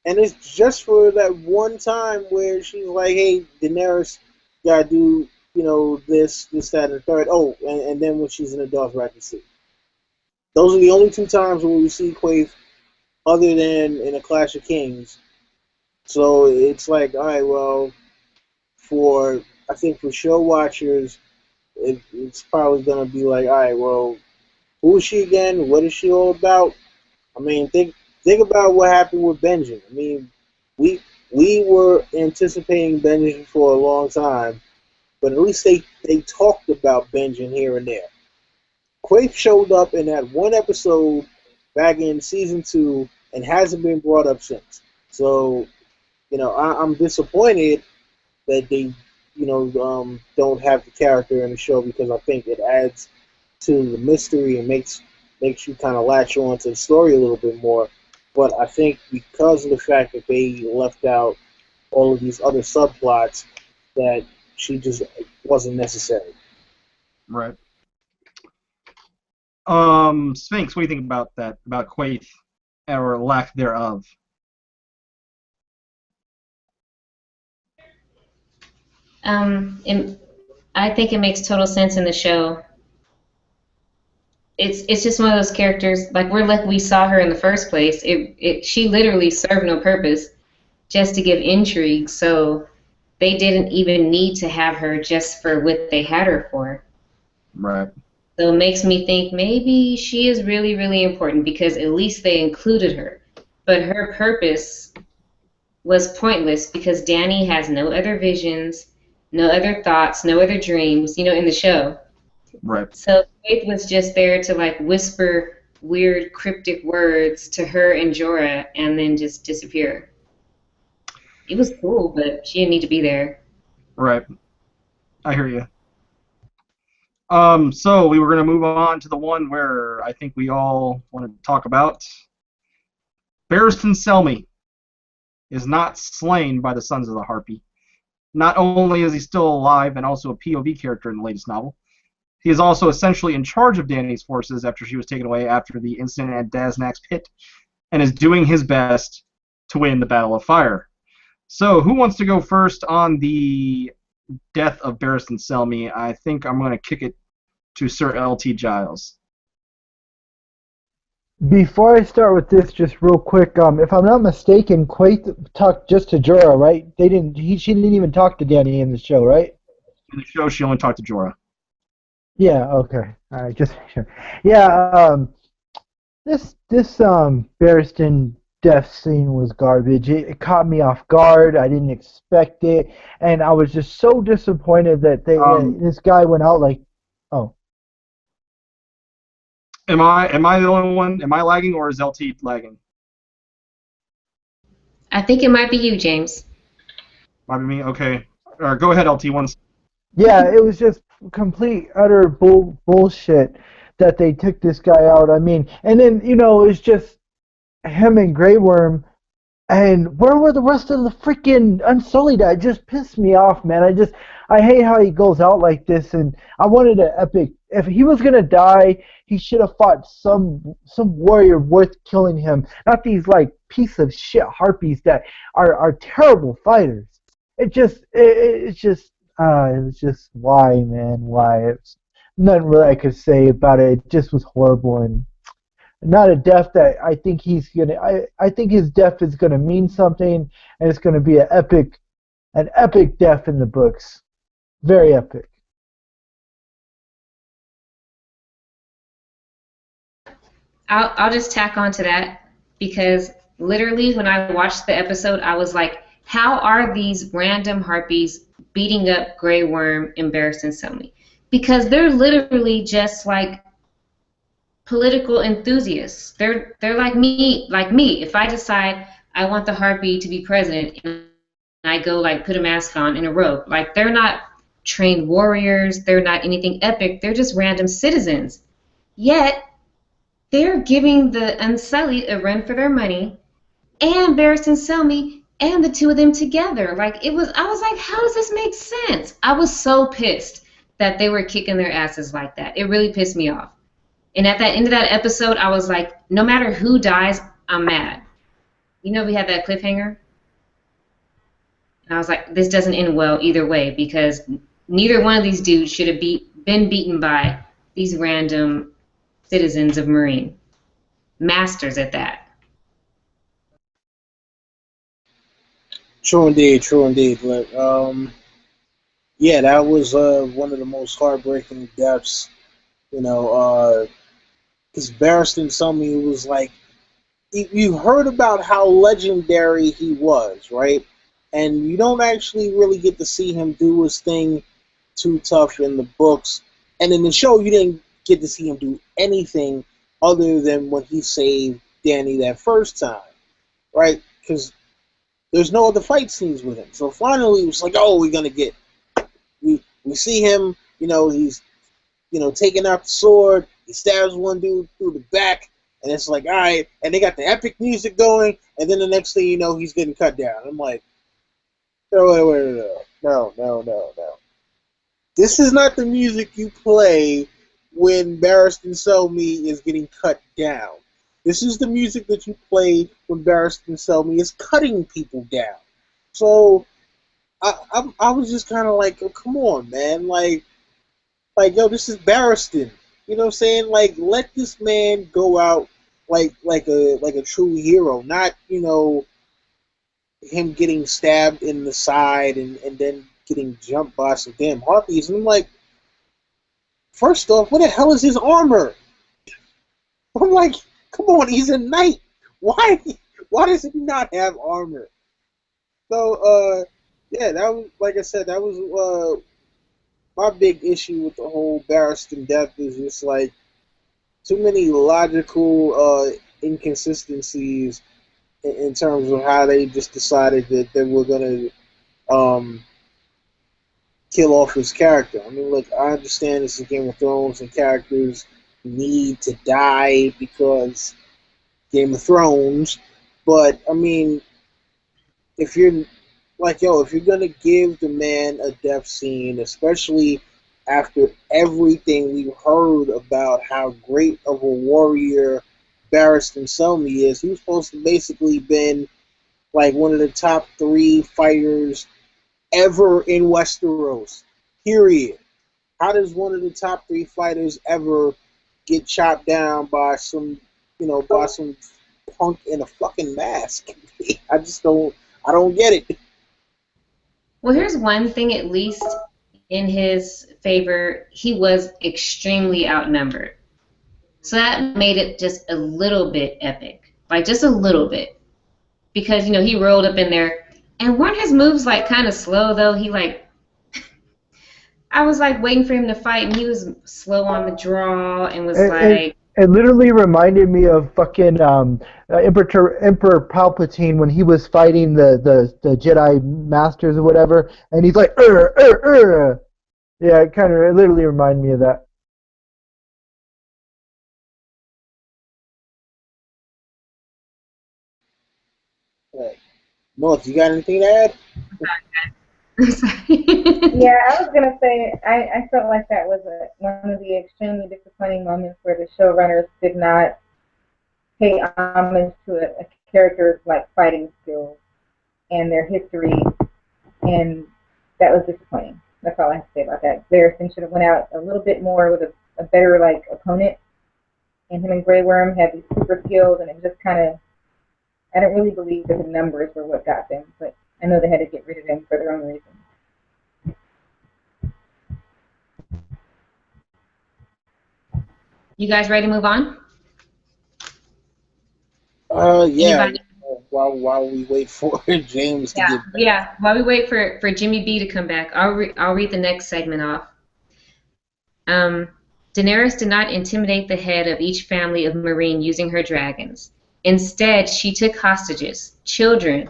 Speaker 5: and it's just for that one time where she's like, "Hey, Daenerys, gotta do this, that, and the third. Oh, and then when she's in the Dothraki Sea. Those are the only two times where we see Quaith, other than in a Clash of Kings. So it's like, all right, well, I think for show watchers, it's probably gonna be like, all right, well, who is she again? What is she all about? I mean, think about what happened with Benjen. I mean, we were anticipating Benjen for a long time, but at least they talked about Benjen here and there. Quaith showed up in that one episode back in season 2 and hasn't been brought up since. So, I'm disappointed that they, don't have the character in the show, because I think it adds to the mystery and makes you kind of latch on to the story a little bit more. But I think because of the fact that they left out all of these other subplots, that she just wasn't necessary.
Speaker 1: Right. Sphinx, what do you think about that? About Quaith or lack thereof?
Speaker 3: And I think it makes total sense in the show. It's just one of those characters, like, we're lucky we saw her in the first place. She literally served no purpose, just to give intrigue. So they didn't even need to have her just for what they had her for.
Speaker 1: Right.
Speaker 3: So it makes me think maybe she is really, really important, because at least they included her. But her purpose was pointless because Danny has no other visions, no other thoughts, no other dreams, in the show.
Speaker 1: Right.
Speaker 3: So Faith was just there to, like, whisper weird cryptic words to her and Jorah and then just disappear. It was cool, but she didn't need to be there.
Speaker 1: Right. I hear you. So we were going to move on to the one where I think we all want to talk about. Barristan Selmy is not slain by the Sons of the Harpy. Not only is he still alive and also a POV character in the latest novel, he is also essentially in charge of Dany's forces after she was taken away after the incident at Daznak's pit, and is doing his best to win the Battle of Fire. So, who wants to go first on the death of Barristan Selmy? I think I'm going to kick it to Sir LT Giles.
Speaker 4: Before I start with this, just real quick, if I'm not mistaken, Quaithe talked just to Jorah, right? She didn't even talk to Dany in the show, right?
Speaker 1: In the show, she only talked to Jorah.
Speaker 4: Yeah. Okay. All right. Just sure. Yeah. This Barristan death scene was garbage. It caught me off guard. I didn't expect it, and I was just so disappointed that this guy went out like, oh.
Speaker 1: Am I the only one? Am I lagging or is LT lagging?
Speaker 3: I think it might be you, James.
Speaker 1: Might be me. Okay. Go ahead, LT. Once.
Speaker 4: Yeah, it was just complete utter bullshit that they took this guy out. I mean, and then it's just him and Grey Worm. And where were the rest of the freaking Unsullied? It just pissed me off, man. I hate how he goes out like this, and I wanted an epic. If he was gonna die, he should have fought some warrior worth killing him, not these like piece of shit harpies that are terrible fighters. It's just why, man, why? It's nothing really I could say about it. It just was horrible and not a death that I think he's gonna. I think his death is gonna mean something, and it's gonna be an epic death in the books. Very epic.
Speaker 3: I'll just tack on to that because literally when I watched the episode, I was like, how are these random harpies beating up Grey Worm and Barristan Selmy? Because they're literally just like political enthusiasts. They're like me. If I decide I want the harpy to be president and I go like put a mask on and a robe, like they're not trained warriors, they're not anything epic, they're just random citizens. Yet they're giving the Unsullied a run for their money and Barristan Selmy and the two of them together. I was like, how does this make sense? I was so pissed that they were kicking their asses like that. It really pissed me off. And at that end of that episode, I was like, no matter who dies, I'm mad. We had that cliffhanger? And I was like, this doesn't end well either way because neither one of these dudes should have been beaten by these random citizens of Meereen. Masters at that.
Speaker 5: True indeed, true indeed. But, yeah, that was one of the most heartbreaking deaths, because Barristan Selmy was like, you heard about how legendary he was, right? And you don't actually really get to see him do his thing too tough in the books. And in the show, you didn't get to see him do anything other than when he saved Dany that first time, right? Because there's no other fight scenes with him. So finally, it was like, oh, we're going to get... We see him, he's, taking out the sword. He stabs one dude through the back. And it's like, all right. And they got the epic music going. And then the next thing you know, he's getting cut down. I'm like, wait. No. This is not the music you play when Barristan Selmy is getting cut down. This is the music that you play when Barristan Selmy is cutting people down. So I was just kind of like, oh, come on, man. Like, yo, this is Barristan. You know what I'm saying? Like, let this man go out like a true hero, not, him getting stabbed in the side and then getting jumped by some damn harpies. And I'm like, first off, what the hell is his armor? I'm like, come on, he's a knight. Why does he not have armor? So, yeah, that was, like I said, that was my big issue with the whole Barristan death is just like, too many logical inconsistencies in terms of how they just decided that they were gonna um, kill off his character. I mean, look, I understand this is Game of Thrones and characters need to die because Game of Thrones, but I mean, if you're like, yo, if you're gonna give the man a death scene, especially after everything we've heard about how great of a warrior Barristan Selmy is, he was supposed to basically been like one of the top 3 fighters ever in Westeros. Period. How does one of the top 3 fighters ever get chopped down by some, by some punk in a fucking mask? I just don't. I don't get it.
Speaker 3: Well, here's one thing at least in his favor. He was extremely outnumbered. So that made it just a little bit epic. Like, just a little bit. Because, he rolled up in there. And weren't his moves, like, kind of slow, though? I was, like, waiting for him to fight, and he was slow on the draw and was like...
Speaker 4: It literally reminded me of fucking Emperor Palpatine when he was fighting the Jedi Masters or whatever, and he's like, Yeah, it literally reminded me of that.
Speaker 5: Right. North, you got anything to add?
Speaker 2: Yeah, I was gonna say I felt like that was one of the extremely disappointing moments where the showrunners did not pay homage to a character's like fighting skills and their history, and that was disappointing. That's all I have to say about that. Barristan should have went out a little bit more with a better like opponent, and him and Grey Worm had these super skills, and it just kind of, I don't really believe that the numbers were what got them, but I know they had to get rid of them for their own reasons.
Speaker 3: You guys ready to move on?
Speaker 5: Yeah.
Speaker 3: Anybody?
Speaker 5: While we wait for James to get back.
Speaker 3: Yeah. While we wait for Jimmy B to come back, I'll read the next segment off. Daenerys did not intimidate the head of each family of Meereen using her dragons. Instead, she took hostages, children,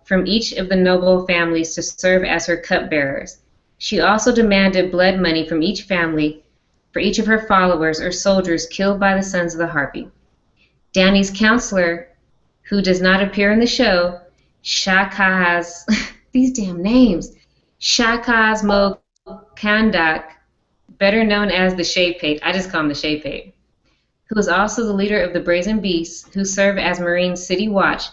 Speaker 3: from each of the noble families to serve as her cupbearers. She also demanded blood money from each family for each of her followers or soldiers killed by the Sons of the Harpy. Dany's counselor, who does not appear in the show, Shakaz, these damn names, Shakaz Mo Kandak, better known as the Shade Pate, I just call him the Shade Pate, who is also the leader of the Brazen Beasts, who serve as Marine City Watch,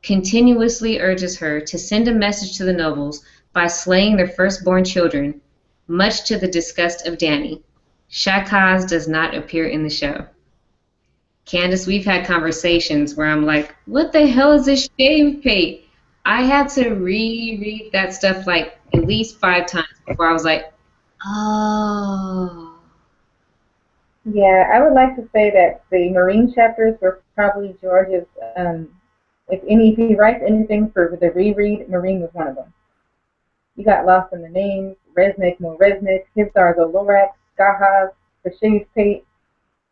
Speaker 3: continuously urges her to send a message to the nobles by slaying their firstborn children, much to the disgust of Dany. Shakaz does not appear in the show. Candace, we've had conversations where I'm like, what the hell is this Shade Pate? I had to reread that stuff like at least 5 times before I was like, oh.
Speaker 2: Yeah, I would like to say that the Marine chapters were probably George's, if he writes anything for the reread, Marine was one of them. You got lost in the names, Resnick, Mo Resnick, Hizar Lorax, Gahaz, the Shade Pate.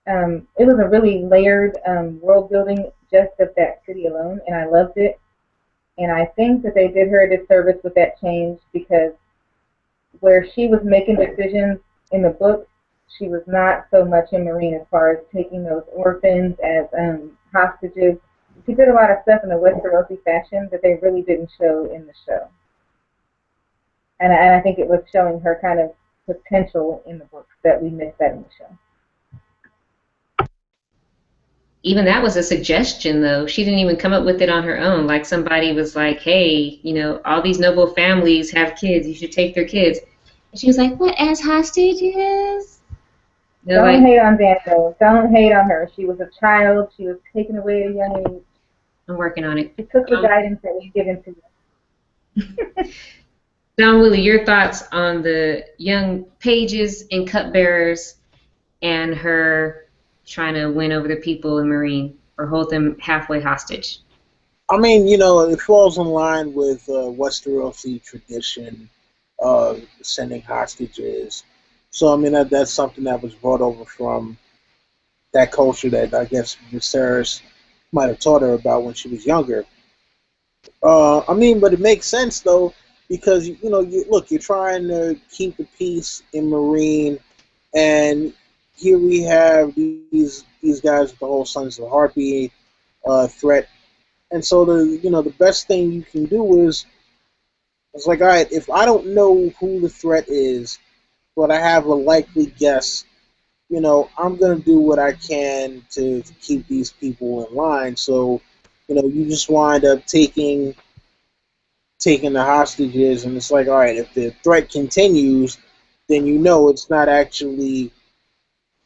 Speaker 2: It was a really layered world building just of that city alone, and I loved it. And I think that they did her a disservice with that change, because where she was making decisions in the book, she was not so much in Meereen as far as taking those orphans as hostages. She did a lot of stuff in the Westerosi fashion that they really didn't show in the show. And I think it was showing her kind of potential in the books that we missed that in the show.
Speaker 3: Even that was a suggestion, though. She didn't even come up with it on her own. Like, somebody was like, hey, all these noble families have kids. You should take their kids. And she was like, what, as hostages?
Speaker 2: Don't hate on Daniel. Don't hate on her. She was a child. She was taken away at a young age.
Speaker 3: I'm working on it.
Speaker 2: She took the guidance that was given to her.
Speaker 3: Don Willi, your thoughts on the young pages and cupbearers and her trying to win over the people in Meereen or hold them halfway hostage?
Speaker 5: I mean, it falls in line with Westerosi tradition of sending hostages. So, I mean, that's something that was brought over from that culture that I guess Viserys might have taught her about when she was younger. I mean, but it makes sense though because you know, look, you're trying to keep the peace in Meereen, and here we have these guys with the whole Sons of the Harpy threat, and so the best thing you can do is it's like, all right, if I don't know who the threat is, but I have a likely guess, I'm gonna do what I can to keep these people in line. So, you just wind up taking the hostages, and it's like, all right, if the threat continues, then it's not actually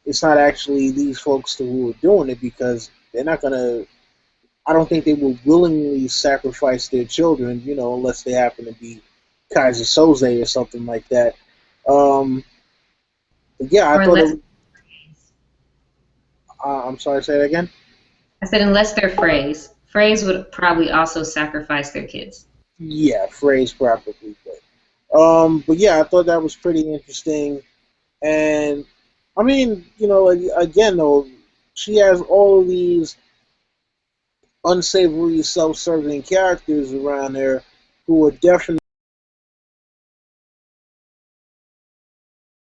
Speaker 5: these folks who are doing it because they're not gonna. I don't think they will willingly sacrifice their children, unless they happen to be Kaiser Soze or something like that. But yeah, I
Speaker 3: Or
Speaker 5: thought
Speaker 3: unless,
Speaker 5: it. I'm sorry, say that again.
Speaker 3: I said unless they're Freys. Freys would probably also sacrifice their kids.
Speaker 5: Yeah, phrase probably, but yeah, I thought that was pretty interesting, and I mean, again though, she has all of these unsavory, self-serving characters around there who are definitely